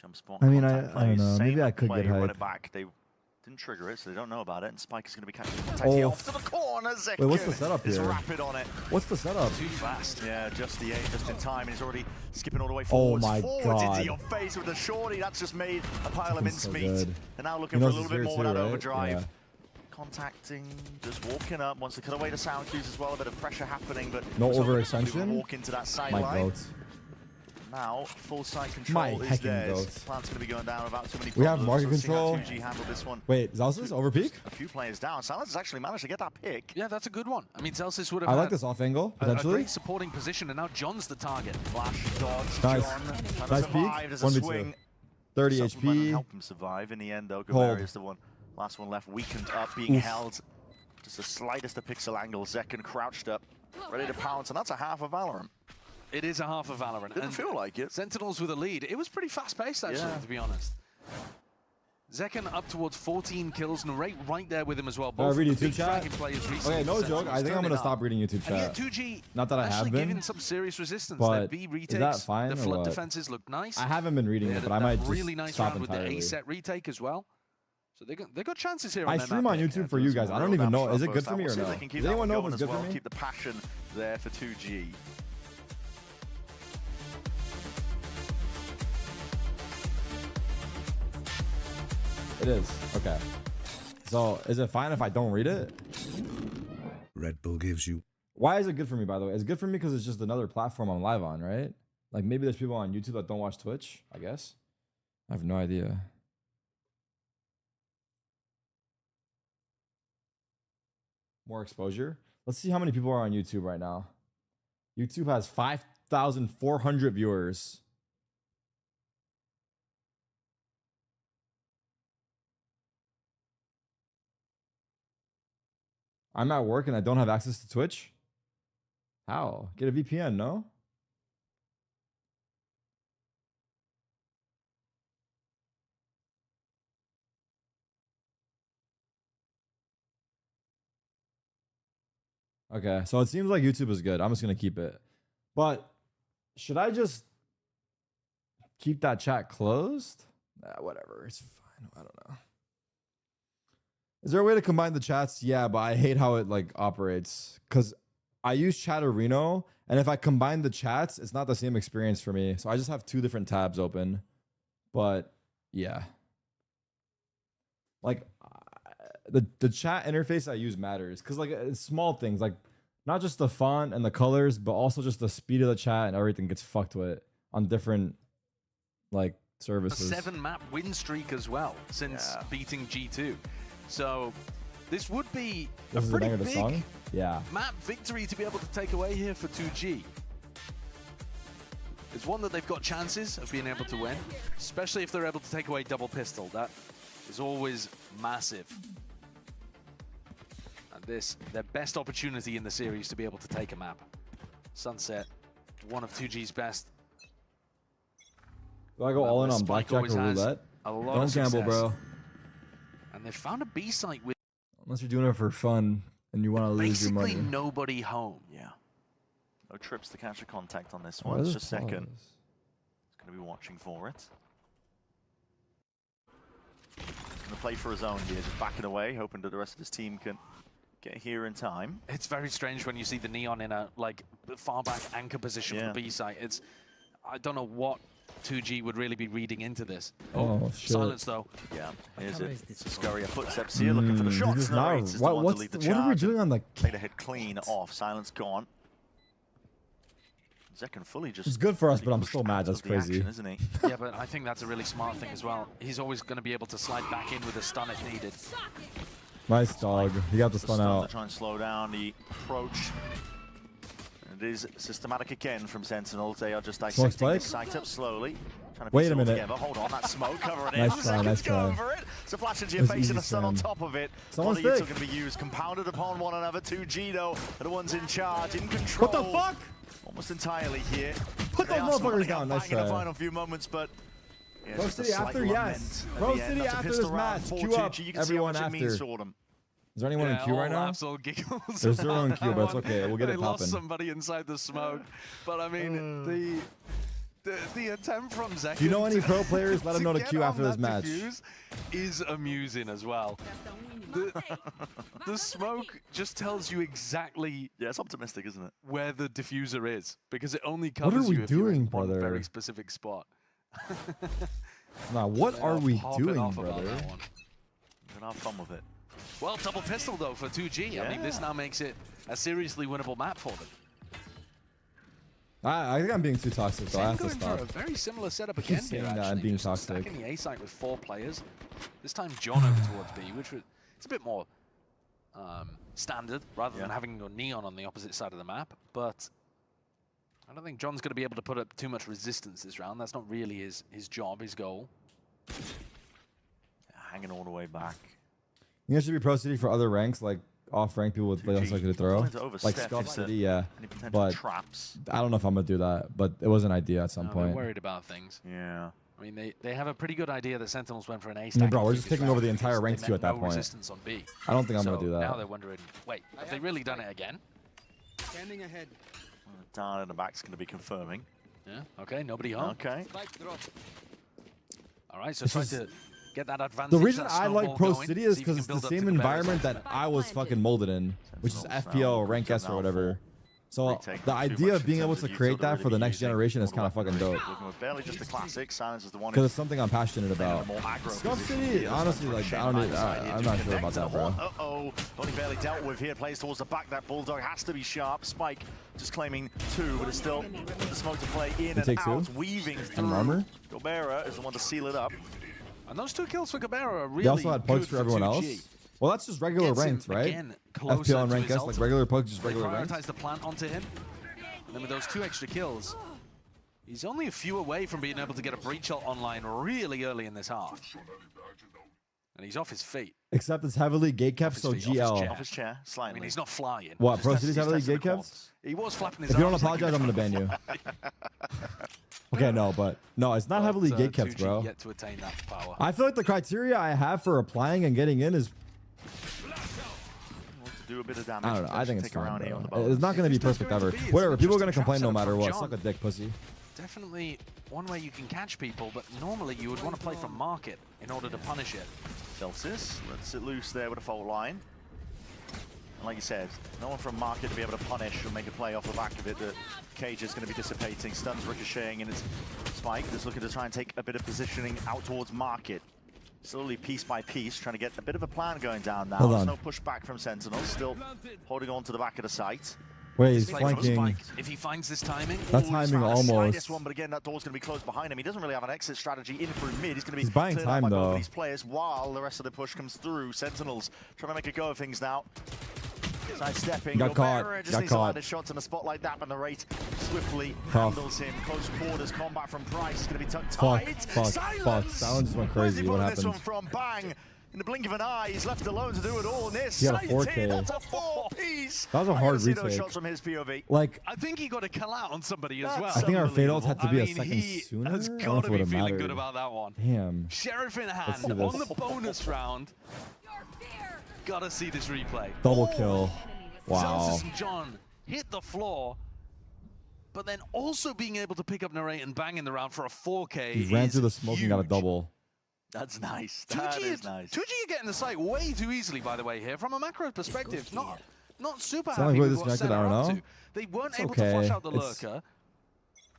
Jump spot. I mean, contact I don't plays, know. same Maybe I could play, get run hype. it back. They didn't trigger it, so they don't know about it. And Spike is going to be catching contact. Oh. Off to the corner. Zekken Wait, what's the setup is here? rapid on it. What's the setup? Too fast. Yeah, just the aim, just in time. And he's already skipping all the way Oh forwards. my forwards God. into your face with the shorty. That's just made a pile of Fucking so mincemeat. good. They're now looking He for a knows little he's bit here more of too, that right? overdrive. Yeah. Contacting, just walking up. Wants to cut away the sound cues as well. A bit of pressure happening, but No was hoping overextension? to walk into that My sideline. goats. Now, full side control My is hecking theirs. goats. Plant's going to be going down without too many We have problems. market Let's see how control. 2G handle this one. Wait, Zelsis over peak? A few players down. Silence has actually managed to get that pick. Yeah, that's a good one. I mean, Celsius would have I had like this off angle, a potentially. great supporting position, and now John's the target. Flash, dodge, Nice. John. Trying to Nice survive. peek. There's a 1v2. swing. 30 Supplement and HP. help him survive. In the end, though, Hold. Gobera is the one. Last one left, weakened up, being Oof. held. Just the slightest of pixel angle. Zekken crouched up, ready to pounce, and that's a half of Valorant. It is a half of Valorant. Didn't and feel like it. Sentinels with a lead. It was pretty fast-paced, actually, Yeah. to be honest. Zekken up towards 14 kills, and right there with him as well. Both read of the YouTube big chat? Dragon players recently Okay, no for joke. Sentinels I think I'm turning gonna stop up. reading YouTube And yeah, chat. 2G Not that I actually have been, giving some serious resistance. but Their B retakes, is that fine the or flood what? defenses look nice. I haven't been reading They it, had but I might just really nice stop round with the entirely. A set retake as well. So they got chances here. I on their stream map on pick. YouTube for you guys. I don't even know. Is it good for me or We'll see no? if they can keep Does that anyone one know if going it's as good for well. me? Keep the passion there for 2G. It is. Okay. So, is it fine if I don't read it? Red Bull gives you Why is it good for me, by the way? It's good for me because it's just another platform I'm live on, right? Like, maybe there's people on YouTube that don't watch Twitch, I guess. I have no idea. More exposure. Let's see how many people are on YouTube right now. YouTube has 5,400 viewers. I'm at work and I don't have access to Twitch? How? Get a VPN, no? Okay, so it seems like YouTube is good. I'm just gonna keep it. But should I just keep that chat closed? Whatever, it's fine. I don't know. Is there a way to combine the chats? Yeah, but I hate how it like operates because I use Chatterino, and if I combine the chats, it's not the same experience for me. So I just have two different tabs open. But yeah, like the chat interface I use matters because like it's small things like not just the font and the colors, but also just the speed of the chat and everything gets fucked with on different like services. 7-map win streak as well since beating G2. So this would be a This is the pretty banger of the song? big Yeah. map victory to be able to take away here for 2G. It's one that they've got chances of being able to win, especially if they're able to take away double pistol. That is always massive. And this, their best opportunity in the series to be able to take a map. Sunset, one of 2G's best. Do I go all in on Spike blackjack always or has roulette? a lot Don't of gamble, success. bro. And they found a B site with Unless you're doing it for fun and you want to lose your basically money. nobody home. Yeah. No trips to catch a contact on this Why one. It's does just it second. pause? He's going to be watching for it. He's going to play for his own here, just backing away, hoping that the rest of his team can get here in time. It's very strange when you see the Neon in a like far back anchor position for the B site. It's, I don't know what 2G would really be reading into this. Oh, shit. Silence though. Yeah, here's it. Scurrier footsteps here, looking for the shots. Narrates is the one to lead the what are we charge. doing on the... Played a hit clean off. Silence gone. Zekan fully just... It's good for us, but I'm pushed still mad. out That's of the crazy. action, isn't he? Yeah, but I think that's a really smart thing as well. He's always going to be able to slide back in with a stun if needed. Nice dog. He got the stun To out. try and slow down the approach. It is systematic again from Sentinels. They are just dissecting spike? the site up slowly. Trying to Wait piece a it all minute. together. Hold on, that smoke, cover it Nice in. try, nice Go try. over it. It's a flash into your It was face and easy a stun on scam. top of it. Someone's Body hits thick. are going to be used, compounded upon one another. 2G though, are the ones in charge, in control. What the fuck? Almost entirely here. Put They those are motherfuckers slowing down. up Nice back in the try. final few moments, but yeah, Pro just a City slight after, lament yes. at Pro the end. City That's a after pistol this round match. for Queue 2G. up You can see how everyone much it means after. for them. Is there anyone in queue right now? Laughs, all giggles. There's zero in queue, but it's okay. We'll get They it lost popping. somebody inside the smoke. But I mean, the attempt from Zekan. Do you know any pro players? Let them know to get queue on after this that match. defuse is amusing as well. The smoke just tells you exactly Yeah, it's optimistic, isn't it? where the diffuser is, because it only What are covers we you if you're in doing, one brother? very specific spot. Nah, what They are we popping doing, off about brother? that one. We're gonna have fun with it. Well, double pistol though for 2G. I mean, this now makes it a seriously winnable map for them. I think I'm being too toxic, though. I have to Going for stop. a very similar setup keep again here, saying that actually. and being Just toxic. Stacking the A site with 4 players. This time John over towards B, which was it's a bit more standard rather than having your Neon on the opposite side of the map. But I don't think John's going to be able to put up too much resistance this round. That's not really his job, his goal. Hanging all the way back. You guys should be Pro City for other ranks, like off-rank people with less likely to throw. Willing to overstep Like Scuff into City, yeah. Any potential But traps? I don't know if I'm going to do that, but it was an idea at some We're point. worried about things. Yeah. I mean, they have a pretty good idea that Sentinels went for an A I stack. mean, bro, in we're the just previous taking over round the entire because ranks they queue at met that no point. resistance on B. I don't think I'm going So to do that. now they're wondering, wait, have they really done it again? Standing ahead. Down in the back's going to be confirming. Yeah, okay, nobody home. Okay. Spike drop. All right, so This try is- to get that advantage. The reason that I like snowball Pro going, City is see if you because can it's the build up same to the barriers environment like that I was fucking molded in, which is Sentinels FPL, now Rank S, or down whatever. So Retake the too idea much of being in able terms to of use create that that for the really next using generation is all kind of the fucking weaponry. dope. Looking with barely just a classic. Silence is the one Because it's something I'm passionate in a about. more aggro Scuff position City, here. honestly, like, I don't need, I'm not sure about that, bro. Uh-oh. Only barely dealt with here. Plays towards the back. That Bulldog has to be sharp. Spike just claiming 2, but it's still the smoke to play in and take out. 2? Weaving And through. armor? Gobera is the one to seal it up. And those 2 kills for Cabrera are really They also had pugs good for everyone 2G. else. Well, that's just regular Gets him, ranked, right? again, closer FPL and to Rank his S, like ultimate. regular pugs, just They regular ranked. prioritize the plant onto him. And then with those 2 extra kills, he's only a few away from being able to get a breach ult online really early in this half. And he's off his feet. Except it's heavily gate kept, so Off his feet, off his GL. chair. Off his chair, I slightly. mean, he's not flying. What, Just Pro test- City's he's heavily testing gate the kept? quads. He was flapping his If you don't arms like he apologize, was I'm going to trying ban you. Okay, no, but no, it's not heavily But, gate kept, 2G bro. Yet to attain that power. I feel like the criteria I have for applying and getting in is, Want to do a bit of damage. I don't know, I think it's Take around fine, here on the bro. bonus. It's not going to be If this perfect does go ever. into B, it's Whatever, an people are going to interesting complain no trap matter setup what. from Suck a John. dick, pussy. Definitely one way you can catch people, but normally you would want to play from market in order to punish it. Celsius lets it loose there with a fault line. And like you said, no one from market to be able to punish or make a play off the back of it. The cage is going to be dissipating, stuns ricocheting, and it's Spike just looking to try and take a bit of positioning out towards market. Slowly, piece by piece, trying to get a bit of a plan going down now. Hold There's on. no pushback from Sentinels, still holding on to the back of the site. Wait, he's Play from flanking. Spike. If he finds this timing, That He's timing found the almost. slightest one, but again, that door's going to be closed behind him. He doesn't really have an exit strategy in through mid. He's going to be He's buying cleared out time, by both though. of these players while the rest of the push comes through. Sentinels trying to make a go of things now. Sidestepping. Got caught. Just Got needs to land caught. a shot in a spot like that, but the rate swiftly Tough. handles him. Close quarters combat from Price. It's going to be tucked Fuck, tight. fuck, Silence. fuck. Silence just went Where's he crazy. What pulling this happened? one from? Bang. In the blink of an eye, he's left alone to do it all. And this He had a sighted. 4K. That's a 4-piece. That was a I hard gotta see those retake. shots from his POV. Like, I think he got a kill out on somebody as That's well. I think our fatals had to be I a mean, second he sooner. has I don't know got if to it be would've feeling mattered. good about that one. Damn. Sheriff in Let's hand see this. on the bonus round. Gotta see this replay. Double kill. Wow. Zelsis and John hit the floor, but then also being able to pick up Narrate and bang in the round for a 4K. He ran is through the smoke and got a huge. double. That's nice. That is nice. 2G are getting the site way too easily, by the way, here. From a macro perspective, not super Sound like happy we're with what disconnected, Sen I are don't up know. to. They weren't It's able to okay. flush out the It's- lurker.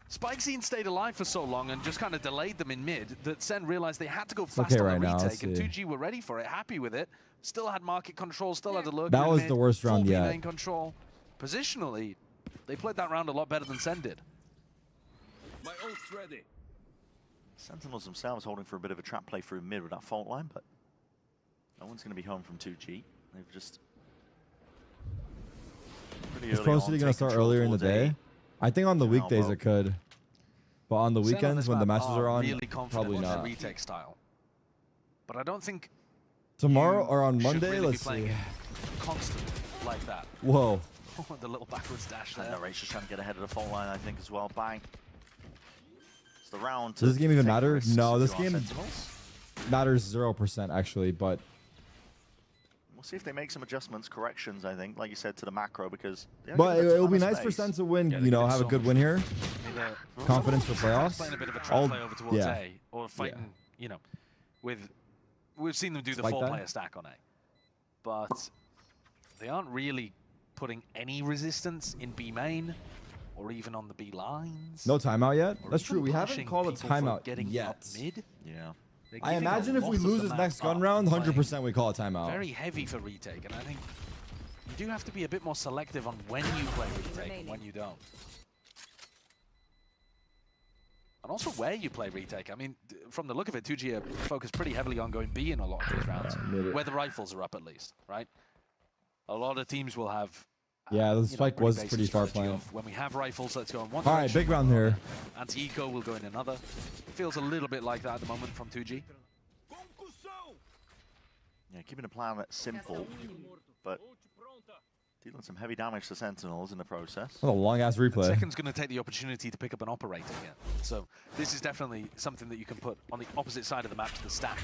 Spike Scene stayed alive for so long and just kind of delayed them in mid that Sen realized they had to go fast okay on right the now, retake, let's and see. 2G were ready for it, happy with it. Still had market control, still had the lurker That in was mid, the worst round full B yet. lane control. Positionally, they played that round a lot better than Sen did. My ult's ready. Sentinels themselves holding for a bit of a trap play through mid with that fault line, but no one's going to be home from 2G. They've just pretty Is early Pro on City going to taken start control earlier in the towards A. day? I think on the No, weekdays bro. it could. But on the Sen on weekends this when the map matches are on, really confident probably in their not. retake style. But I don't think Tomorrow you or on should Monday, really let's be playing see. it constant like that. Whoa. The little backwards dash And there. Narrate's just trying to get ahead of the fault line, I think, as well. Bang. It's the round. Does this game even take matter? risks No, this to our game Sentinels. matters 0% actually, but We'll see if they make some adjustments, corrections, I think, like you said, to the macro, because it will be nice for Sen to win, Yeah, you they know, did have a so good much. win here. Maybe Confidence for playoffs. playing a bit of a trap I'll- play over towards yeah. A, or fighting, you know, we've seen them do the Spike that? 4-player stack on A, but they aren't really putting any resistance in B main or even on the B lines. No timeout yet? or That's even true. We haven't punishing called a people for timeout getting yet. up mid. Yeah. They're I giving a imagine if we lot of lose the this map next gun up round, and playing 100% we call a timeout. very heavy for retake, and I think you do have to be a bit more selective on when you play retake and when you don't. And also where you play retake. I mean, from the look of it, 2G are focused pretty heavily on going B in a lot of these rounds, mid it. where the rifles are up at least, right? A lot of teams will have Yeah, the you know, spike was basic pretty far strategy playing. of when we have rifles, let's go in one All right, direction. big round here. Anti-eco will go in another. Feels a little bit like that at the moment from 2G. Yeah, keeping the plan simple, but dealing some heavy damage to Sentinels in the process. What a long ass replay. Second's going to take the opportunity to pick up an operator here. So this is definitely something that you can put on the opposite side of the map to the stack.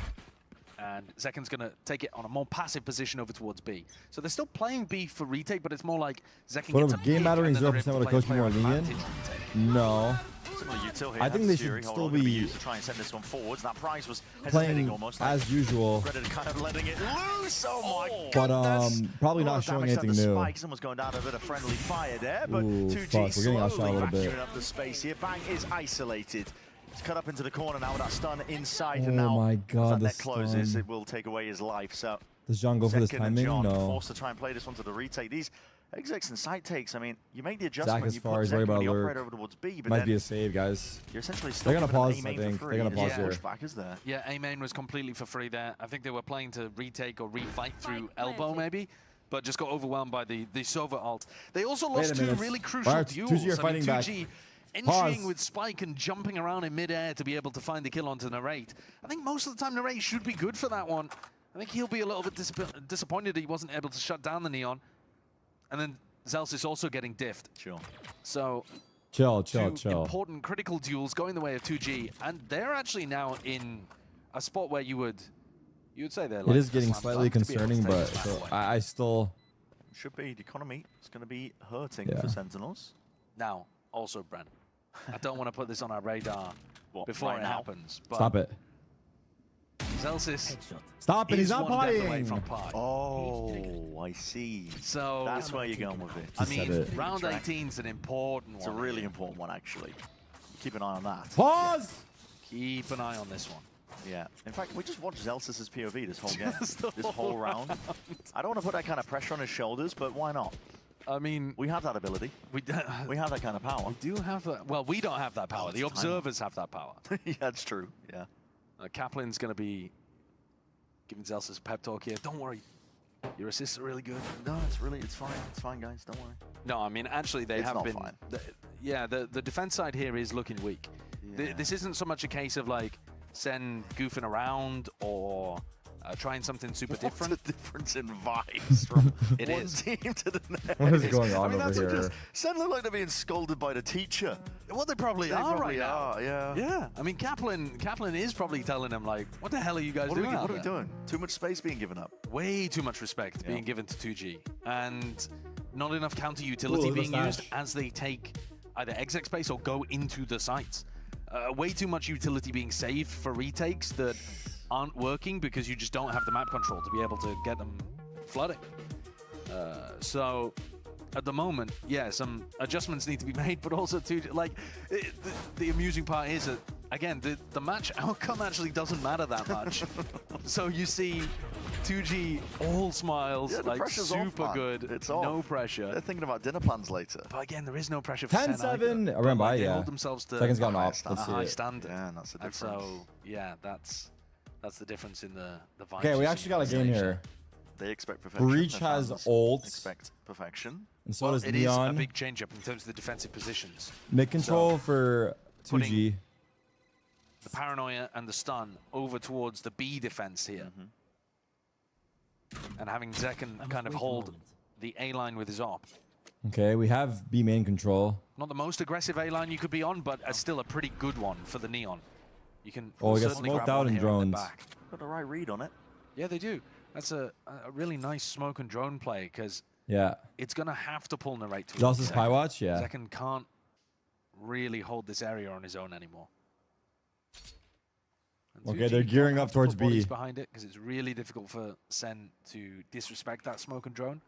And Zeken's going to take it on a more passive position over towards B. So they're still playing B for retake, but it's more like Zeken But gets if a game pick mattering and then they're 0% able would to a coach play be more player lenient? advantage retake. No. Similar util here. I think That's they should Fury, still all gonna be used to try and send this one forwards. That prize was hesitating Playing almost. Like as usual, Reddit kind of letting it loose. Oh my but goodness. probably A lot not of showing damage anything to the new. Spike. Someone's going down a bit of friendly fire there, but Ooh, 2G fuck, we're getting slowly outshot a little bit. fracturing up the space here. Bang is isolated. It's cut up into the corner now with that stun inside, Oh and now my as god, that the net closes, stun. it will take away his life. So Does John go for this Zeken and timing? John No. forced to try and play this one to the retake. These exits and side takes, I mean, you make the adjustment, as you far put as worried Zeken about and the lurk. operator over towards B, but Might then be a save, guys. you're essentially They're gonna stuck with pause, an I A main think. for They're gonna free. pause There's here. no pushback, is there? Yeah, A main was completely for free there. I think they were playing to retake or refight through elbow maybe, but just got overwhelmed by the Sova ult. They also lost a two minute. really crucial Alright, duels. 2G are I mean, fighting back. 2G entering Pause. with Spike and jumping around in midair to be able to find the kill onto Narrate. I think most of the time Narrate should be good for that one. I think he'll be a little bit disappointed he wasn't able to shut down the Neon. And then Zelsis also getting diffed. Sure. So Chill. two important critical duels going the way of 2G, and they're actually now in a spot where you would say they're like It is a getting slam slightly dunk to be able to concerning, take but this so back away. I still. Should be. The economy is going to be hurting Yeah. for Sentinels. Now, also, Bren, I don't want to put this on our radar What, before right it now? happens, but Stop it. Zelsis Stop it. He's is not one death away playing. from Pi. Oh, I see. So That's where you're going with it. I He said mean, it. round 18 is an important It's a one. really important one, actually. Keep an eye on that. Pause. Keep an eye on this one. Yeah. In fact, we just watched Zelsis' POV this whole game, Just the this whole round. I don't want to put that kind of pressure on his shoulders, but why not? I mean, We have that ability. we We have that kind of power. do have that. Well, we don't have that power. it's The a time. observers have that power. Yeah, that's true. Yeah. Kaplan's going to be giving Zelsis a pep talk here. Don't worry. Your assists are really good. No, it's fine. It's fine, guys. Don't worry. No, I mean, actually, they It's have not been. fine. The defense side here is looking weak. Yeah. This isn't so much a case of like Sen goofing around or trying something super different. What's the difference in vibes from It one is. team to the next? What is going on I mean, over that's what here? just Sen look like they're being scolded by the teacher. Well, they probably They are probably right now. are, yeah. Yeah, I mean, Kaplan is probably telling them like, "What the hell are you guys What are doing? we out there?" doing? Too much space being given up. Way too much respect Yeah. being given to 2G, and not enough counter utility Ooh, being the used stash. as they take either exec space or go into the sites. Way too much utility being saved for retakes that aren't working because you just don't have the map control to be able to get them flooding. So at the moment, yeah, some adjustments need to be made, but also the amusing part is that, again, the match outcome actually doesn't matter that much. So you see 2G all smiles, Yeah, the like pressure's off, super man. good, It's off. no pressure. They're thinking about dinner plans later. But again, there is no pressure for Sen 10-7. either. I ran But, by, they yeah. hold themselves to Seconds gone higher off. standard. Let's a see high it. standard. Yeah, and that's the And difference. so, yeah, that's the difference in the vibes. Okay, we you actually see got a in game Asia. here. They expect perfection. Breach Their has fans ult. Expect perfection. And so Well, does it is a Neon. big change-up in terms of the defensive positions. Mid control for 2G. The paranoia and the stun over towards the B defense here. And having Zekken kind of hold the A line with his op. Okay, we have B main control. Not the most aggressive A line you could be on, but still a pretty good one for the Neon. You can Oh, we got certainly smoked grab out one in here on the drones. back. Got the right read on it. Yeah, they do. That's a really nice smoke and drone play because Yeah. it's going to have to pull narrate to Zelsis Spy Watch, yeah. Zekken can't really hold this area on his own anymore. And Okay, 2G they're gearing have up to towards put bodies B. behind it because it's really difficult for Sen to disrespect that smoke and drone.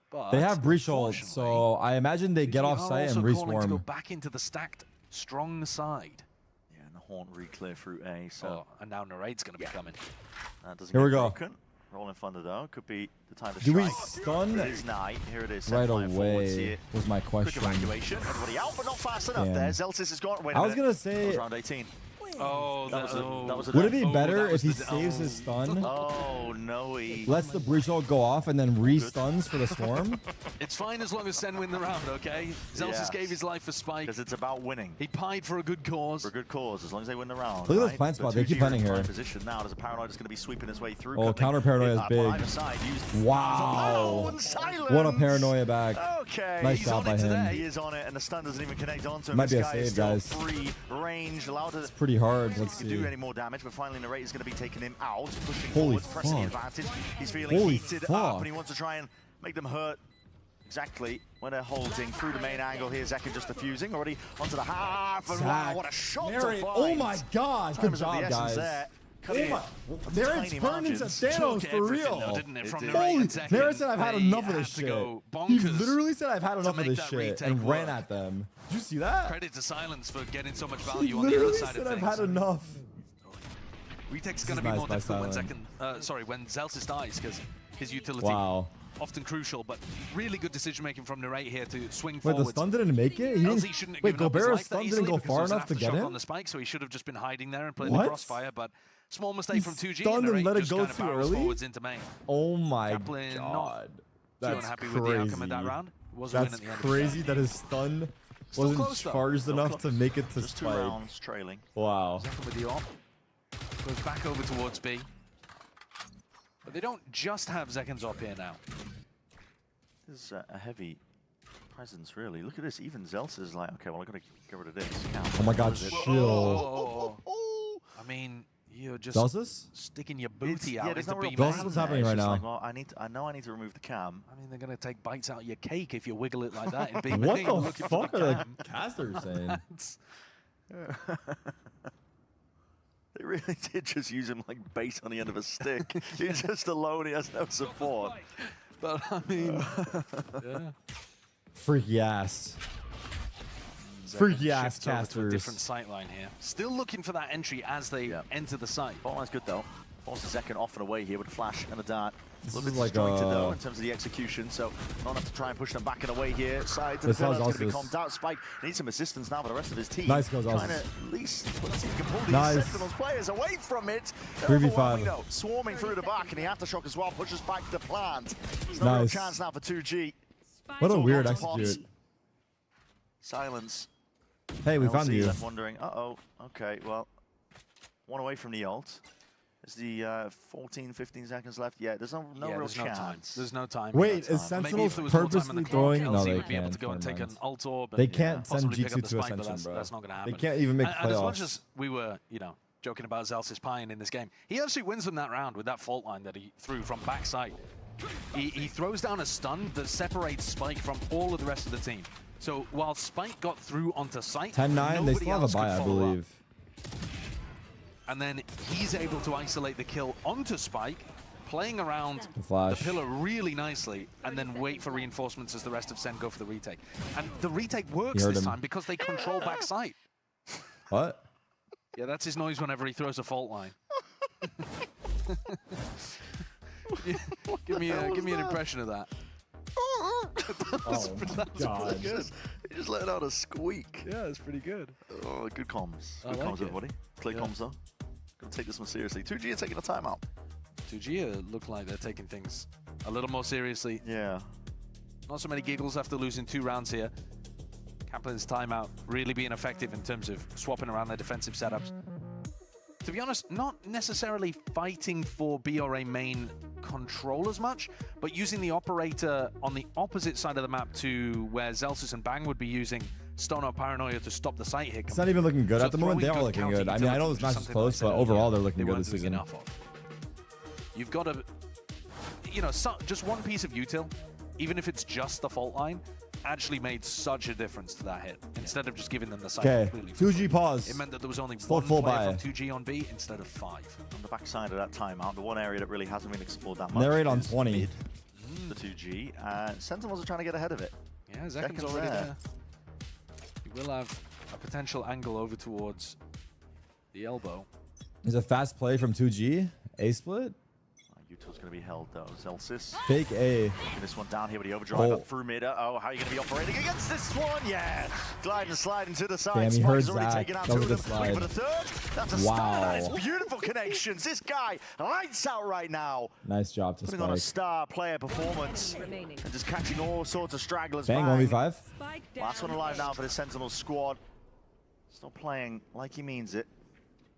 But They have breach ult, unfortunately, so I imagine they get 2G off are site and also calling to go reswarm. back into the stacked strong side. Yeah, and the Haunt re-clear through A, so Oh, and now narrate's going to be coming. that doesn't Here we get go. broken. Rolling thunder though, could be the time to Do we strike. stun It is night. Here it is. right Flying forwards away? here. Was my Quick question. evacuation. Everybody out, but not fast enough Damn. there. Zelsis has gone. Wait a I was minute. gonna That say, was round 18. Oh, That was a would it death. be Oh, better that was if he the- saves his stun, Oh, no. lets the breach ult go off, and then re-stuns for the swarm? It's fine as long as Sen win the round, okay? Zelsis Yes. gave his life for Spike. Because it's about winning. He pied for a good cause. For a good cause, as long as they win the round. Look at this right? plant The spot. They 2G keep planting are in here. prime position now. There's a paranoid that's going to be sweeping his way through. Oh, cutting counter paranoia is by big. either side, used- Wow. Oh, and silence. What a paranoia back. Okay. Nice he's job on by it him. today. He is on it, and the stun doesn't even connect onto him. Might This be a guy is save, still guys. free range, allowed to Pretty hard. Let's do see. any more damage, but finally Narrate is going to be taking him out, pushing Holy forward, pressing the fuck. advantage. He's feeling Holy heated up, fuck. and he wants to try and make them hurt exactly when they're holding through the main angle here. Zekken just defusing already onto the half, and wow, Zach. what a shot Mary, to find. oh my gosh, Time good is of the job, essence guys. there. Oh Cutting my, it from Narrate's tiny turned into margins. Thanos Took for everything, real. though, didn't it? From did. Narrate Holy, and Zekken, Narrate said I've had they enough of had this to shit. go He bonkers literally said I've had enough of make this that shit retake and ran work. at them. Did you see that? Credit to Silence for getting so much He value on the other literally side said of I've things. had enough. Retake's This going to is be nice more by difficult when Silent. when Zelsis dies, because his utility Wow. often crucial, but really good decision making from Narrate here to swing Wait, forward. the stun didn't make it? He LZ didn't, shouldn't have wait, given up his Gobera's life that stun didn't easily go because far there was an enough to aftershock get on him? the spike, so he should have just been hiding there and playing the What? crossfire. But small mistake He from 2G. stunned and Narrate let it just go kind of too barrels early? forwards into main. Oh my Kaplan not god. Too That's unhappy crazy. with the outcome of that round. Was a win That's at the end. crazy that his stun Still wasn't close, though. charged Still enough close. to make it to Just 2 spike. rounds trailing. Wow. Zekken with the op. Goes back over towards B. But they don't just have Zekken's op here now. This is a heavy presence, really. Look at this. Even Zelsis is like, okay, well, I've got to get rid of this. Oh my god, Where is it? chill. I mean, you're just Celsius? sticking your It's- booty yeah, out there's into no real B Celsius main. plan is there. happening It's right just now. like, well, I know I need to remove the cam. I mean, they're going to take bites out of your cake if you wiggle it like that in B What main. the looking for fuck the are the cam. casters saying? That's- They really did just use him like bait on the end of a stick. He's just alone, he has no support. But I mean, yeah. Freaky ass. Zekken Freaky ass shifts over to a different casters. sight line here. Still looking for that entry as they Yeah. enter the site. Bottom line's good though. Forces Zekken off and away here with a flash and a dart. This A little is bit like disjointed a- though in terms of the execution, so not enough to try and push them back and away here. Side to the This pillar, was it's going to be also- calmed out. Spike needs some assistance now for the rest of his team. Nice goes Trying also. to at least let's see if he can pull these Nice. Sentinels players away from it. 3v5. Overwhelming though, swarming through the back, and the aftershock as well pushes back the plant. There's no real Nice. chance now for 2G. What a So weird lots of pops. execute. Silence. Hey, we found LC you. left wondering, uh-oh, okay, well, one away from the ult. Is the 14, 15 seconds left? Yeah, there's no real there's chance. no time. There's no time. Wait, time. is Maybe Maybe Sentinels if there was more time in purposely the throwing? clock, No, LC they would be able can't. to go and Never take an mind. ult orb. They and can't send possibly pick up G2 the to spike, but Ascension, bro. that's not going to They happen. can't even make And as much playoffs. as we were, joking about Zelsis Pine in this game, he actually wins them that round with that fault line that he threw from backside. He throws down a stun that separates Spike from all of the rest of the team. So while Spike got through onto site, 10-9, they nobody still have a else could buy, I follow up. believe. And then he's able to isolate the kill onto Spike, playing around The the flash. pillar really nicely, and then wait for reinforcements as the rest of Sen go for the retake. And the retake works heard this him. time because they control backside. What? Yeah, that's his noise whenever he throws a fault line. give me an impression of that. Oh, God. He just let out a squeak. Yeah, it's pretty good. Oh, good comms. I Good like comms, it. everybody. Play Yeah. comms, though. Gonna take this one seriously. 2G are taking a timeout. 2G look like they're taking things a little more seriously. Yeah. Not so many giggles after losing 2 rounds here. Kaplan's timeout really being effective in terms of swapping around their defensive setups. To be honest, not necessarily fighting for B or A main control as much, but using the operator on the opposite side of the map to where Zelsis and Bang would be using Stone or Paranoia to stop the site hit. It's not even looking good So at the moment. They throwing are good looking good. I mean, I know this counter-utility, match is something close, like I said but earlier, overall they're they looking good weren't this doing season. enough of. You've got to, just one piece of util, even if it's just the fault line, actually made such a difference to that hit. Instead of just giving them the site Okay, completely. 2G pause. It meant that there was only Still one full player buy. from 2G on B instead of 5. On the backside of that timeout, the one area that really hasn't been explored that much. Narrate on is 20. mid, the 2G. Sentinels are trying to get ahead of it. Yeah, Zekken's Zekken's already there. there. He will have a potential angle over towards the elbow. Is a fast play from 2G. A split. Util's going to be held though. Zelsis Fake A. taking this one down here with the overdrive Oh. up through mid. Oh, how are you going to be operating against this one? Yeah, gliding and sliding to the side. Damn, he Spike's heard already Zach. taken out That two was of a them. good Looking for the third. That's a Wow. That is beautiful connections. This guy lights out right now. Nice job to Putting on a Spike. star player performance Remaining. and just catching all sorts of stragglers. Bang, Bang. 1v5. Spike down. Last one alive now for the Sentinel squad. Still playing like he means it.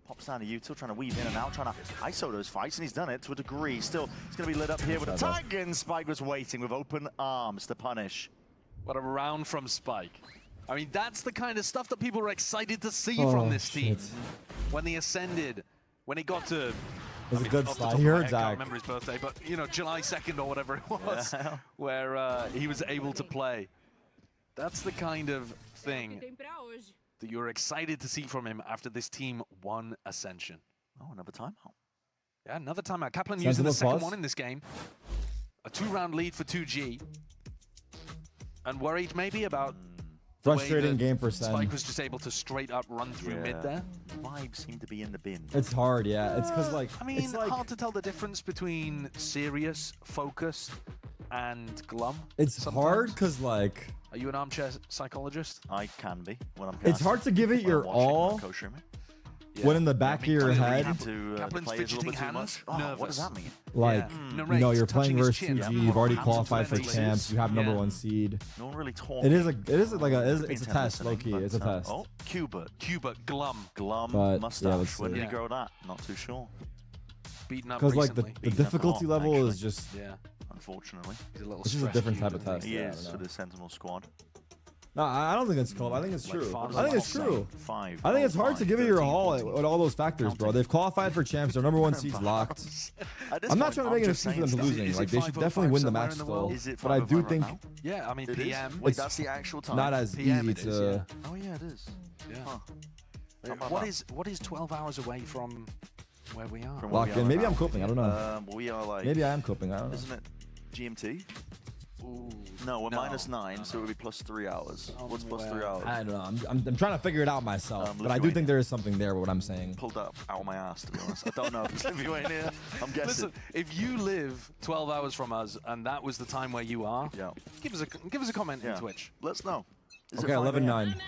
Pops down to Util, trying to weave in and out, trying to ISO those fights, and he's done it to a degree. Still, he's going to be lit up here with a tag, and Spike was waiting with open arms to punish. What a round from Spike. I mean, that's the kind of stuff that people were excited to see Oh, from this team. shit. When they ascended, when it got to... It was a good off the slide. top He of my heard head, I Zach. can't remember his birthday, but, July 2nd or whatever it was, Yeah. where he was able to play. That's the kind of thing that you're excited to see from him after this team won Ascension. Oh, another timeout. Yeah, another timeout. Kaplan using the Sentinel second pause. one in this game. A 2-round lead for 2G. And worried maybe about the way Frustrating that game for Sen. Spike was just able to straight up run through mid there. Vibes seem to be in the bin. It's hard, yeah. It's because like I mean, it's like hard to tell the difference between serious, focused, and glum. it's sometimes. hard because like Are you an armchair psychologist? I can be when I'm it's casting, hard to give it when your I'm watching, when all I'm co-streaming. when in the back of your Clearly head, read into, Kaplan's players a little fidgeting bit too hands, much. Oh, what does nervous. that mean? like Yeah. you know, Narrates, you're playing touching his versus chin. 2G. You've already Hands qualified for friendly. champs. You have number Yeah. 1 seed. No one really talking. It is like a Could be it's a intent test, listening, low key. but, It's a test. Oh, Cubert. Cuba, glum, Glum But, yeah, mustache. let's When see. did he Yeah. grow that? Not too sure. beaten up Because like recently. the Beaten up a difficulty lot, level is actually. just Yeah, Unfortunately, he's a little This is a stressed different dude, type of isn't test. he Yeah, I is don't for know. the Sentinel squad. No, I don't think it's cold. I think it's Like true. Fonz I think and it's true. 5. I think it's hard to give it your all 13, with all those factors, bro. They've qualified for champs. Their number 1 seed's locked. At this I'm not point, trying to make an just excuse for them saying to stuff. losing. Is Like it they should 505 definitely win the somewhere match in the still. world? Is it But I do 505 think right now? Yeah, I mean, It is? PM. Wait, It's that's the actual time. not as PM easy it is, to. Oh yeah, it is. Yeah. Huh. What is 12 hours away from where we are? From where Lock we in. are Maybe now. I'm coping. I don't know. We are like. Maybe I am coping. I don't know. Isn't it GMT? No, we're -9, so it would be +3 hours. What's +3 hours? I don't know. I'm trying to figure it out myself, but I do think there is something there with what I'm saying. Pulled up out of my ass, to be honest. I don't know if it's Lithuania. I'm guessing. Listen, if you live 12 hours from us and that was the time where you are, give us a comment on Twitch. Let's know. Is Okay, it 11-9.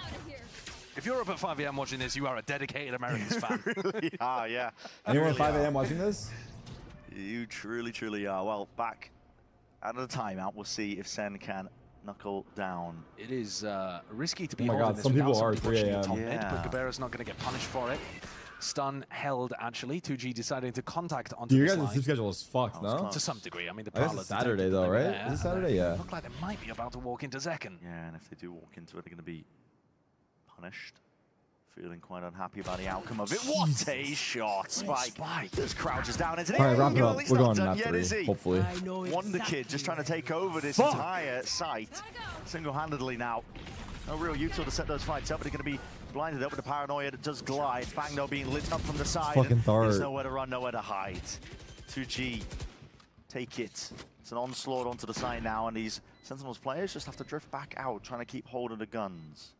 If you're up at 5 a.m. watching this, you are a dedicated Americans fan. Really are, yeah. Anyone at 5 a.m. watching this? You truly are. Well, back out of the timeout, we'll see if Sen can knuckle down. It is risky to be Oh my holding God, this some people without are somebody 3 pushing the top a.m. mid, but Yeah. Cabrera's not going to get punished for it. Stun held, actually. 2G deciding to contact onto Dude, the your guys' slide. sleep schedule is fucked, no? To some degree. I mean, the I guess Prowler it's Saturday, though, right? Is it Saturday? Yeah. Look like they might be about to walk into Zekken. Yeah, and if they do walk into it, they're going to be punished. Feeling quite unhappy about the outcome of it. What a shot, Spike. Just crouches down into the All right, wrap it angle. up. He's We're not going to done map yet, 3, is he? hopefully. Wonder Kid just trying to take over this entire site single-handedly now. No real util to set those fights up, but they're going to be blinded up with the paranoia that does glide. Fangno being lit up from the side. Fucking There's Thart. nowhere to run, nowhere to hide. 2G, take it. It's an onslaught onto the side now, and these Sentinels players just have to drift back out, trying to keep hold of the guns.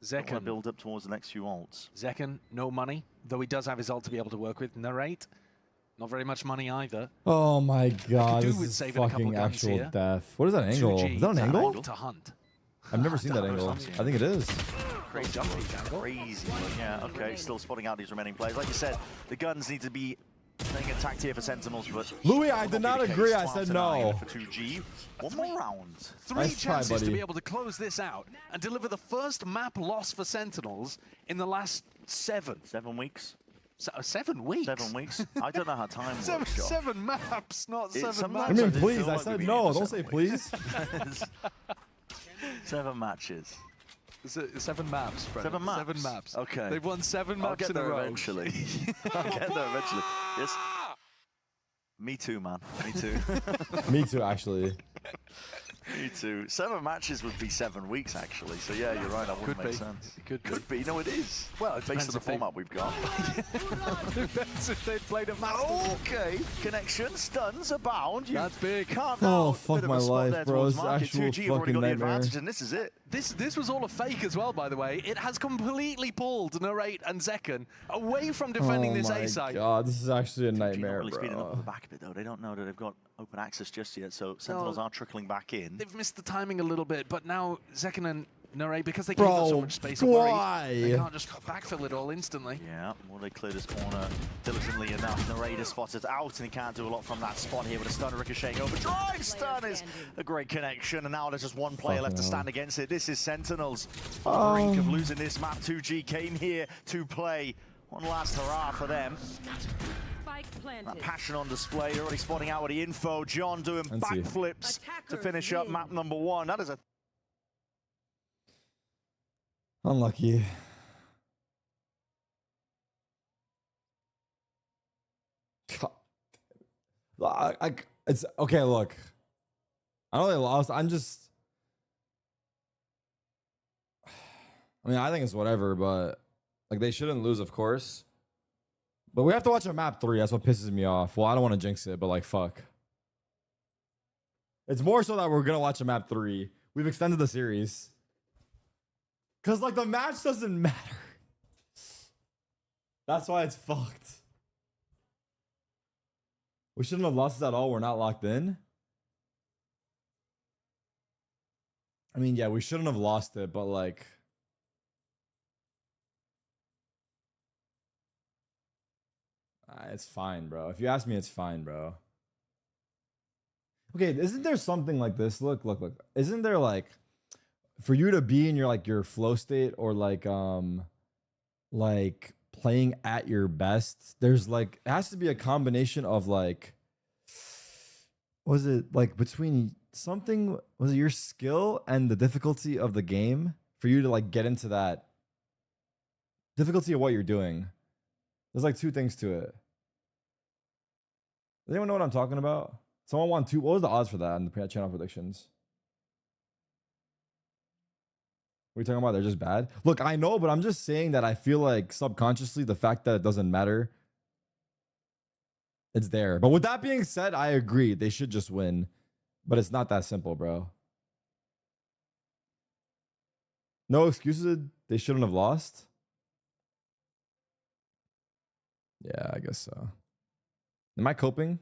Zekken. Build up towards the next few ults. Zekken, no money, though he does have his ult to be able to work with. Narrate, not very much money either. Oh my God, do this with is saving a couple fucking guns actual here. death. What is that angle? 2G, Is that an angle? To hunt. I've never seen that angle. I think it is. Great jump angle. Crazy. Yeah, okay, still spotting out these remaining players. Like you said, the guns need to be staying attacked here for Sentinels, but Louis, I did not agree. I said no. For 2G. One more round. Three Nice try, chances to buddy. be able to close this out and deliver the first map loss for Sentinels in the last 7. 7 weeks. 7 weeks? 7 weeks. I don't know how time works, Josh. Seven maps, not It's 7 some maps. I maps. mean, didn't please. feel I like said we've been no. here for Don't say 7 weeks. please. 7 matches. 7 maps, bro. 7 maps. 7 maps. Okay. They've won 7 I'll maps get in a there row. eventually. I'll get there eventually. Yes. Me too, man. Me too. Me too, actually. Me too. 7 matches would be 7 weeks, actually. So yeah, you're right. That wouldn't Could make be. sense. It could be. Could be. No, it is. Well, it Based on depends the if they- format we've got. Depends if they played a map. Okay. Connection. Stuns abound. You That's big. carved Oh, out. fuck Bit of my a spot life, there bro. towards It's market. actual 2G have already got fucking the nightmare. advantage, and this is it. This was all a fake as well, by the way. It has completely pulled Narrate and Zekken away from defending Oh this my A side. God, this is actually a 2G not nightmare, really speeding up bro. at the back of it, though. They don't know that they've got open access just yet, so Sentinels are trickling back in. They've missed the timing a little bit, but now Zekken and Narrate, because they gave up so Bro, much space away, why? they can't just backfill it all instantly. Yeah, well, they clear this corner diligently enough. Narrator spotted out, and he can't do a lot from that spot here with a stun ricocheting over. Drive stun is a great connection, and now there's just one player left to stand against it. This is Sentinels on the brink of losing this map. 2G came here to play. One last hurrah for them. Spike planted. That passion on display. They're already spotting out with the info. John doing Let's see. backflips to Attackers finish up win. map number 1. That is a Unlucky. God. It's okay. Look, I know they lost. I'm just. I mean, I think it's whatever, but like they shouldn't lose, of course. But we have to watch a map 3. That's what pisses me off. Well, I don't want to jinx it, but like, fuck. It's more so that we're gonna watch a map 3. We've extended the series. Cause like the match doesn't matter. That's why it's fucked. We shouldn't have lost this at all. We're not locked in. I mean, yeah, we shouldn't have lost it, but like. It's fine, bro. If you ask me, it's fine, bro. Okay, isn't there something like this? Look. Isn't there like for you to be in your like your flow state or like playing at your best, there's like it has to be a combination of like was it like between something was it your skill and the difficulty of the game for you to like get into that difficulty of what you're doing? There's like 2 things to it. Does anyone know what I'm talking about? Someone won 2. What was the odds for that in the channel predictions? What are you talking about? They're just bad? Look, I know, but I'm just saying that I feel like subconsciously the fact that it doesn't matter, it's there. But with that being said, I agree. They should just win. But it's not that simple, bro. No excuses. They shouldn't have lost. Yeah, I guess so. Am I coping?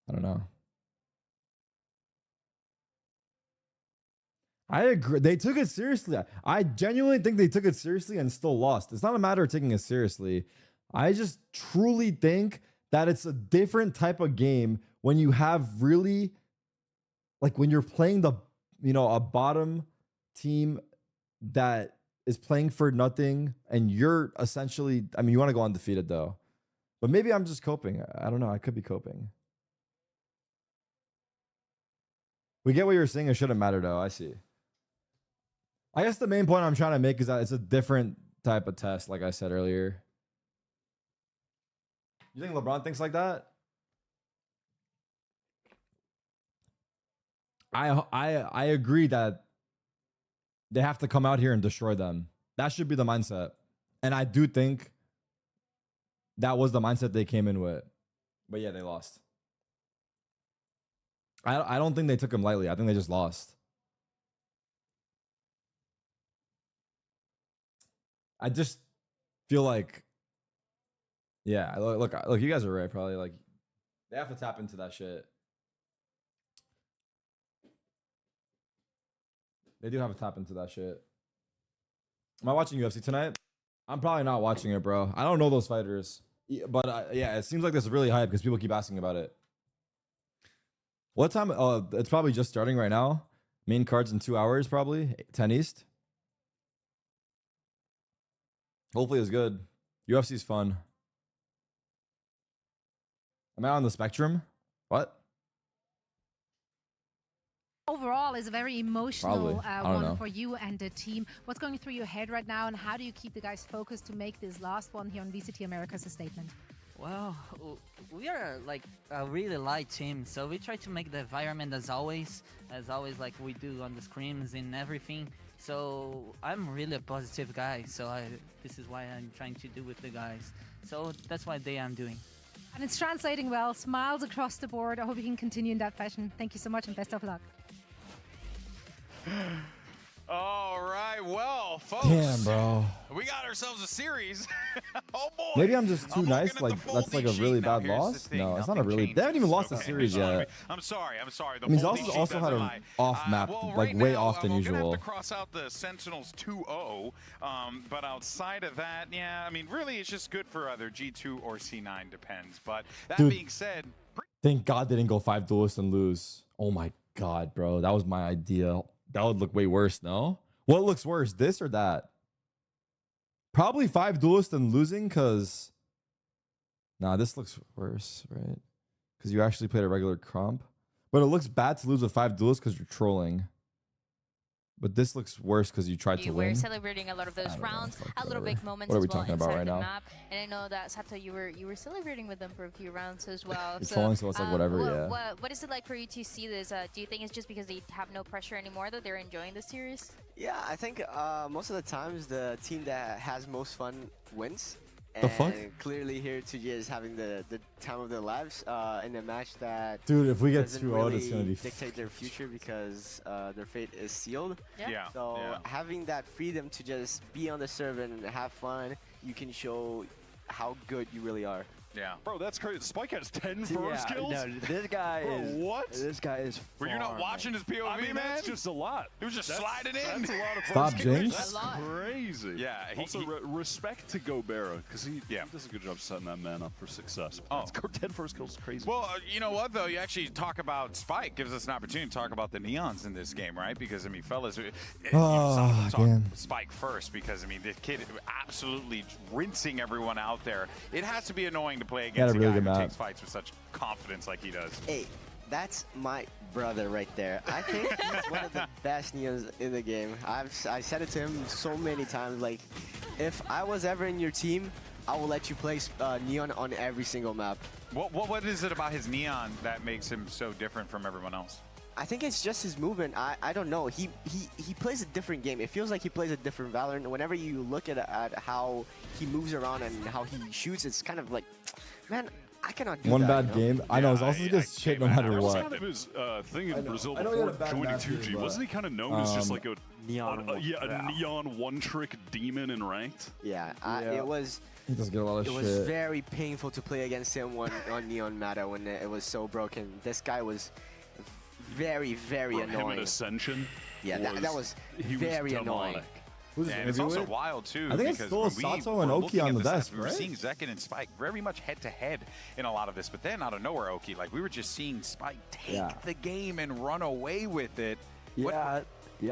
I don't know. I agree. They took it seriously. I genuinely think they took it seriously and still lost. It's not a matter of taking it seriously. I just truly think that it's a different type of game when you have really, like when you're playing the, a bottom team that is playing for nothing and you're essentially, you want to go undefeated though. But maybe I'm just coping. I don't know. I could be coping. We get what you're saying. It shouldn't matter though. I see. I guess the main point I'm trying to make is that it's a different type of test, like I said earlier. You think LeBron thinks like that? I agree that they have to come out here and destroy them. That should be the mindset. And I do think that was the mindset they came in with. But yeah, they lost. I don't think they took him lightly. I think they just lost. I just feel like, yeah, look, you guys are right. Probably like they have to tap into that shit. They do have to tap into that shit. Am I watching UFC tonight? I'm probably not watching it, bro. I don't know those fighters, but yeah, it seems like this is really hype because people keep asking about it. What time? Oh, it's probably just starting right now. Main cards in 2 hours, probably 10 East. Hopefully it's good. UFC's fun. Am I on the spectrum? What? Overall is a very emotional one know. for you and the team. What's going through your head right now, and how do you keep the guys focused to make this last one here on VCT Americas a statement? Well, we are like a really light team, so we try to make the environment as always like we do on the scrims and everything. So I'm really a positive guy, so this is why I'm trying to do with the guys. So that's what I'm doing. And it's translating well. Smiles across the board. I hope you can continue in that fashion. Thank you so much and best of luck. All right, well, folks. Damn, bro. We got ourselves a series. Oh boy. Maybe I'm just too nice. Like that's like a really bad loss. No, it's not a really. They haven't even lost a series yet. I'm sorry. I mean, he's also had an off map, like way off than usual. We're gonna have to cross out the Sentinels 2-0, but outside of that, yeah, I mean, really, it's just good for either G2 or C9, depends. But that being said, thank God they didn't go 5 duelists and lose. Oh my God, bro, that was my idea. That would look way worse, no? What looks worse, this or that? Probably 5 duelists and losing, because... Nah, this looks worse, right? Because you actually played a regular comp. But it looks bad to lose with 5 duelists because you're trolling. But this looks worse because you tried to win. You were celebrating a lot of those rounds, a little big moments what are we as well talking about inside right the now? map. And I know that Sato, you were celebrating with them for a few rounds as well. You're trolling, so it's like whatever, yeah. What is it like for you to see this? Do you think it's just because they have no pressure anymore that they're enjoying the series? Yeah, I think most of the times the team that has most fun wins. The fuck? Clearly here to just having the time of their lives in a match that dude, if we get 2-0, really it's gonna be dictate their future because their fate is sealed. Yeah. So having that freedom to just be on the server and have fun, you can show how good you really are. Yeah. Bro, that's crazy. Spike has 10 first kills? No, this guy is... What? This guy is Were you not watching his POV, I mean, man? that's just a lot. He was just sliding in. That's a lot of Stop, first Jinx. That's crazy. Yeah. Also, respect to Gobera, because he does a good job setting that man up for success. Oh. 10 first kills is crazy. Well, you know what, though? You actually talk about Spike, gives us an opportunity to talk about the Neons in this game, right? Because, I mean, fellas, you saw them talk Spike first because, I mean, the kid absolutely rinsing everyone out there. It has to be annoying to play against a guy who takes fights with such confidence like he does. Hey, that's my brother right there. I think he's one of the best Neons in the game. I said it to him so many times, like, if I was ever in your team, I will let you play Neon on every single map. What is it about his Neon that makes him so different from everyone else? I think it's just his movement. I don't know. He plays a different game. It feels like he plays a different Valorant. Whenever you look at how he moves around and how he shoots, it's kind of like, man, I cannot do One that. bad game. I know. It's also just shit no matter That was what. kind of his thing in Brazil I know he had before a bad joining match 2G. here, but, Wasn't he kind of known as just like a neon? neon one-trick demon in ranked? Yeah, it was. He doesn't get a lot of It shit. was very painful to play against him on Neon Meta when it was so broken. This guy was very, very Him annoying. at Ascension. Yeah, that was very annoying. Who's and it's also wild too. I think it's because still when we Sato were and Oki looking on at the this, desk, we were right? seeing Zekin and Spike very much head to head in a lot of this, but then out of nowhere, Oki, like we were just seeing Spike take the game and run away with it. Yeah,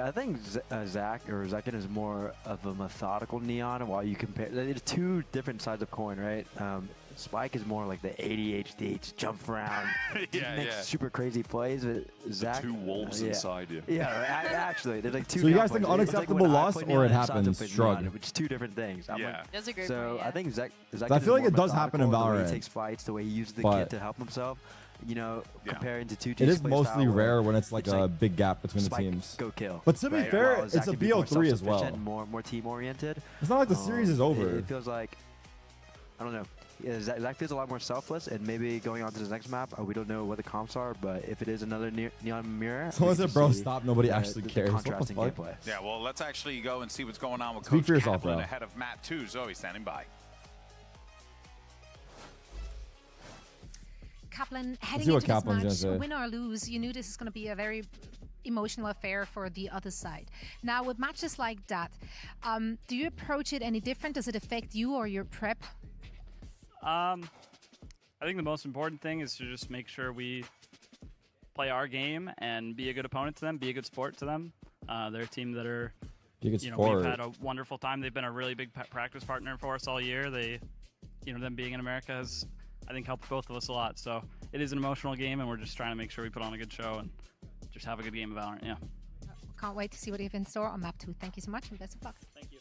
I think Zekin is more of a methodical Neon. While you compare, there's two different sides of coin, right? Spike is more like the ADHD, just jump around, makes super crazy plays. But Zach, two wolves inside you. Yeah, actually, there's like two. So you guys points. think unacceptable loss or it happens? Shrug. Which is two different things. That's a great so point, I think Zach. I feel like it does happen in The way Valorant. he takes fights, the way he uses the But- kit to help himself. You know, comparing to 2G. It is mostly rare when it's like a big gap between the Spike, teams. Go kill. But to be right? fair, While it's Zach a can be more BO3 as well. self-sufficient, more team oriented. It's not like the series is over. It feels like, I don't know. Yeah, Zach feels a lot more selfless, and maybe going on to the next map, we don't know what the comps are, but if it is another Neon Mirror, So is it, bro? Stop. Nobody actually the cares. What the contrasting fuck? gameplay. Yeah, well, let's actually go and see what's going on with Speak Coach for yourself, Kaplan bro. ahead of map 2. Zoe standing by. Kaplan, heading see into what this Kaplan's match, gonna say. win or lose, you knew this is going to be a very emotional affair for the other side. Now, with matches like that, do you approach it any different? Does it affect you or your prep? I think the most important thing is to just make sure we play our game and be a good opponent to them, be a good sport to them. They're a team that are, We've had a wonderful time. They've been a really big practice partner for us all year. They, them being in America has, I think, helped both of us a lot. So it is an emotional game, and we're just trying to make sure we put on a good show and just have a good game of Valorant. Yeah. Can't wait to see what you have in store on map 2. Thank you so much, and best of luck. Thank you.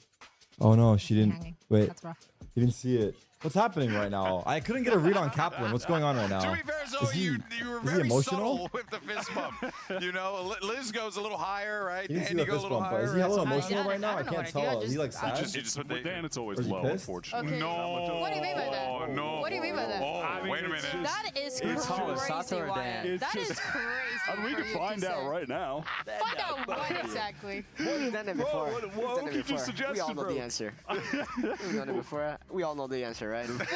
Oh no, she didn't. Hanging. Wait, That's rough. you didn't see it. What's happening right now? I couldn't get a read on Kaplan. What's going on right now? To be fair, Zoe, you were is he very emotional? subtle with the fist bump. Liz goes a little higher, right? You didn't see And the you go a fist little bump, but higher. is he a little right? emotional right now? I can't tell. Is he like sad? With Dan, it's always Or is he low, pissed? unfortunately. Okay. No. What do you mean by that? Oh, no. What do you mean by that? Oh, wait a minute. That is It's crazy, Sato or Wyatt. Dan. That is crazy. We for can you to find out say. right now. Find out what exactly? We've done it before. what We've done it Oki just before. suggested, We all know bro. the answer. We've done it before. We all know the answer, right? What?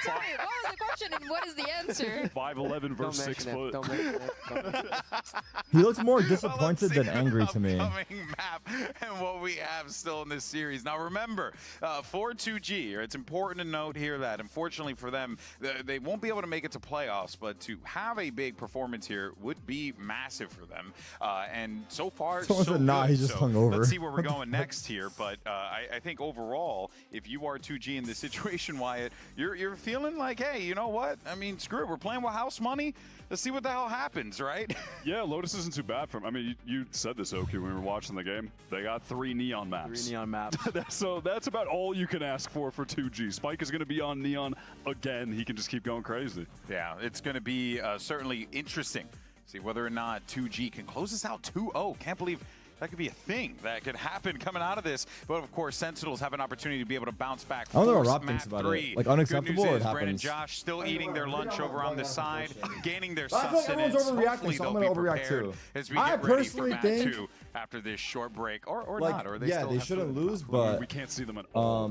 Tell me, what was the question and what is the answer? 5'11" Don't versus 6 mention it. foot. Don't mention it. Don't mention it. He looks more Well, let's disappointed see than angry to me. the upcoming map and what we have still in this series. Now remember, for 2G, it's important to note here that unfortunately for them, they won't be able to make it to playoffs, but to have a big performance here would be massive for them. And so far, Someone so said, nah, good. he's just So hungover. Let's see where we're going next here. But I think overall, if you are 2G in this situation, Wyatt, you're feeling like, hey, you know what? I mean, screw it. We're playing with house money. Let's see what the hell happens, right? Yeah, Lotus isn't too bad for him. I mean, you said this, Oki, when we were watching the game. They got 3 Neon maps. 3 Neon maps. So that's about all you can ask for 2G. Spike is going to be on Neon again. He can just keep going crazy. Yeah, it's going to be certainly interesting. See whether or not 2G can close this out 2-0. Can't believe that could be a thing that could happen coming out of this. But of course, Sentinels have an opportunity to be able to bounce back. I don't know what Force Rob thinks map about 3. it. Like unacceptable Good or news it is Brandon happens? Josh still eating their lunch over on this side, gaining their I feel like sustenance. everyone's overreacting, Hopefully so I'm they'll gonna be overreact prepared too. as we I get ready for personally map think- 2 after this short break, or Like, not, or they yeah, still they have shouldn't to, lose, but we can't see them at all.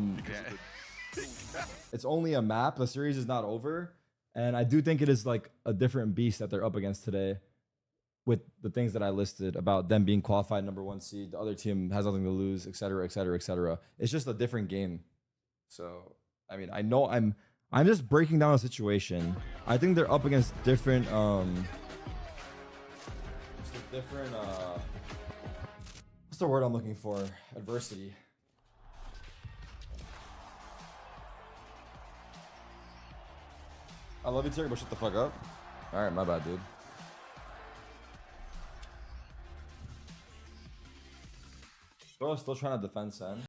It's only a map. The series is not over, and I do think it is like a different beast that they're up against today. With the things that I listed about them being qualified #1 seed, the other team has nothing to lose, etc., etc., etc. It's just a different game. So, I mean, I know I'm just breaking down the situation. I think they're up against different what's the word I'm looking for? Adversity. I love you, Terry, but shut the fuck up. All right, my bad, dude. Bro, still trying to defend Sen.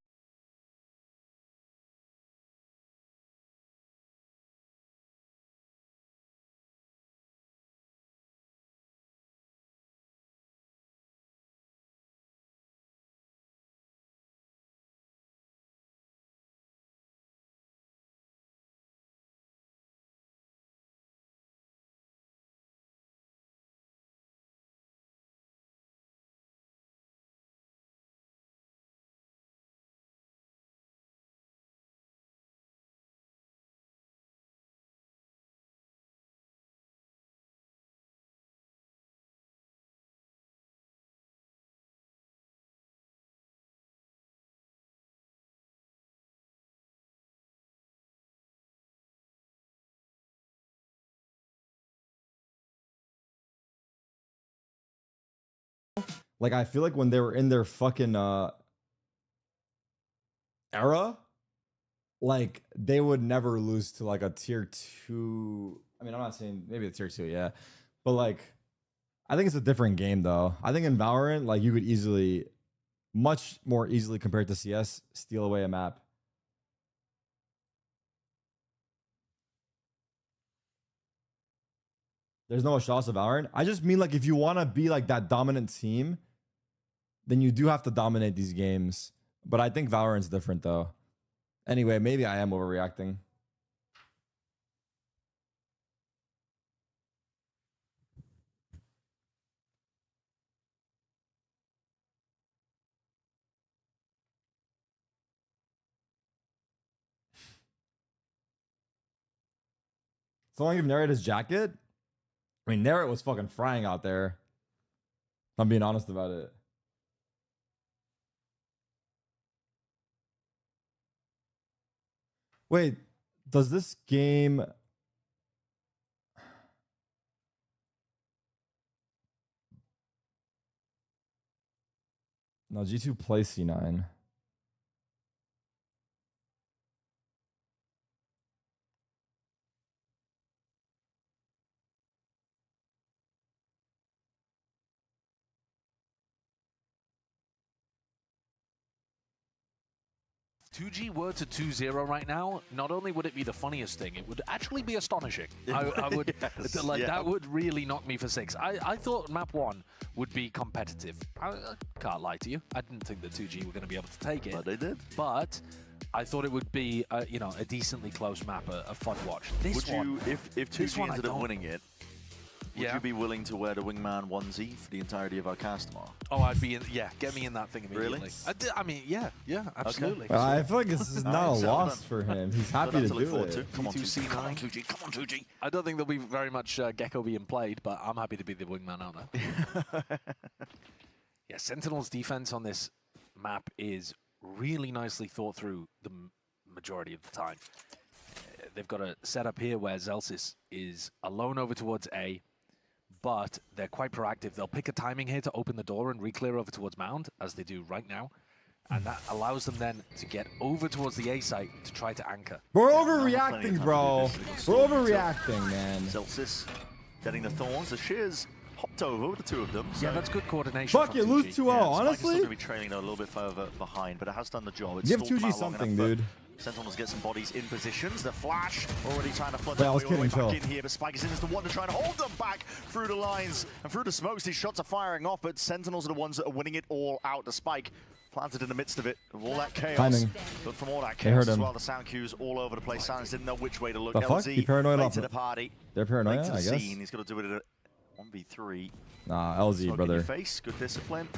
Like, I feel like when they were in their fucking era, like, they would never lose to like a tier 2. I mean, I'm not saying maybe a tier 2, yeah. But like, I think it's a different game though. I think in Valorant, like, you could easily, much more easily compared to CS, steal away a map. There's no shots of Valorant. I just mean, like, if you want to be like that dominant team, then you do have to dominate these games. But I think Valorant's different though. Anyway, maybe I am overreacting. Someone give Narrate his jacket? I mean, Narrate was fucking frying out there. If I'm being honest about it. Wait, does this game... No, G2 plays C9. If 2G were to 2-0 right now, not only would it be the funniest thing, it would actually be astonishing. I would Yes, like yeah. that would really knock me for 6. I thought map 1 would be competitive. I can't lie to you. I didn't think that 2G were going to be able to take it. But they did. But I thought it would be, you know, a decently close map, a fun watch. This Would one, you, if 2G ended up winning it, would Yeah. you be willing to wear the wingman onesie for the entirety of our cast tomorrow? Oh, I'd be in. Yeah, get me in that thing immediately. Really? I mean, yeah, absolutely. I feel like this is not a Alright, loss so for him. He's So happy that's to look do forward it. to. Come on, 2C9. Come on, 2G. Come on, 2G. I don't think there'll be very much Gecko being played, but I'm happy to be the wingman out there. Yeah, Sentinel's defense on this map is really nicely thought through the majority of the time. They've got a setup here where Zelsis is alone over towards A, but they're quite proactive. They'll pick a timing here to open the door and re-clear over towards Mound, as they do right now. And that allows them then to get over towards the A site to try to anchor. We're plenty overreacting, of bro. time to do this. We're overreacting, man. Celsius getting the thorns. The Shears hopped over with the two of them. So Yeah, that's good coordination. Fuck from it, lose 2G. 2-0, Spike is still honestly. going to be trailing though a little bit further behind, but it has done the job. It's Give stalled 2G Mal long something, enough, but dude. Sentinels get some bodies in positions. The flash already trying to flood Wait, their I was way all the way kidding, back chill. in here, but Spike is in as the one to try and hold them back through the lines and through the smokes. These shots are firing off, but Sentinels are the ones that are winning it all out. The Spike planted in the midst of it, of all that chaos. Timing. But from all that They heard chaos as him. well, the sound cues all over the place. Silence didn't know which way to look. The fuck? LZ He paranoid late off to it. the party. They're paranoia, Late to the I guess. scene. He's got to do it at 1v3. Nah, LZ, Smoke in brother. your face, good discipline.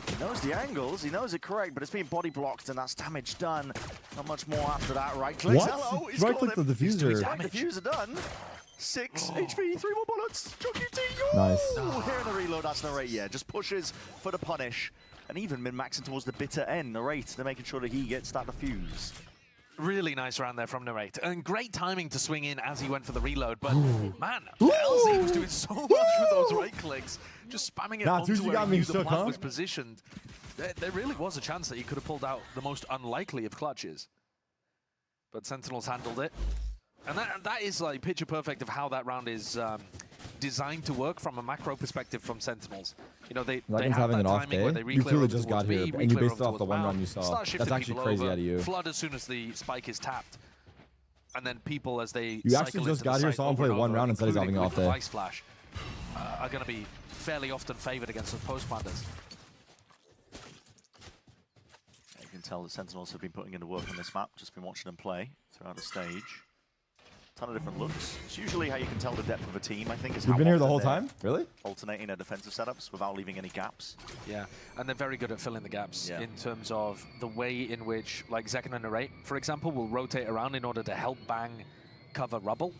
He knows the angles, he knows it correct, but it's being body blocked and that's damage done. Not much more after that. Right click. What? Hello, he's Right got click him. the He's doing diffuser. damage. Diffuser done. 6 HP, 3 more bullets. QT. Nice. Here in the reload, that's Narrate. Yeah, just pushes for the punish. And even min-maxing towards the bitter end. Narrate, they're making sure that he gets that defuse. Really nice round there from Narrate. And great timing to swing in as he went for the reload. But, man, LZ was doing so much with those right clicks. Just spamming it Nah, onto 2G where got he me knew the shook, plant huh? was positioned. There really was a chance that he could have pulled out the most unlikely of clutches. But Sentinels handled it. And that is like picture perfect of how that round is designed to work from a macro perspective from Sentinels. You know, they Zakin's have having that an off timing day. where they You re-clear clearly over just got towards here, B, and you re-clear based over off the towards one Mal, round you saw. start shifting That's actually people crazy over, out of you. flood as soon as the spike is tapped. And then people, as they You cycle actually into just the got here, site saw him over play and one over, round and said he's having including an off with the day. Vice Flash, are going to be fairly often favored against the post planters. You can tell the Sentinels have been putting in the work on this map, just been watching them play throughout the stage. Ton of different looks. It's usually how you can tell the depth of a team, I think, is how You've been here the often whole they're time? Really? alternating their defensive setups without leaving any gaps. Yeah, and they're very good at filling the gaps Yeah. in terms of the way in which, like Zekin and Narrate, for example, will rotate around in order to help bang cover rubble.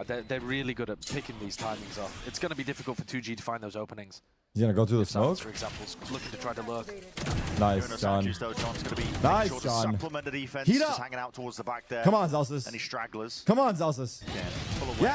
They're really good at picking these timings off. It's going to be difficult for 2G to find those openings. He's gonna go through the If Silence, smoke. for example, is looking to try to lurk. Nice, Jonas John. Sanchez, though, John's going to be Nice, sure to John. supplement the defense, Heat just up. hanging out towards the back there. Come on, Zelsis. Any stragglers. Come on, Zelsis. Again, full of Yeah.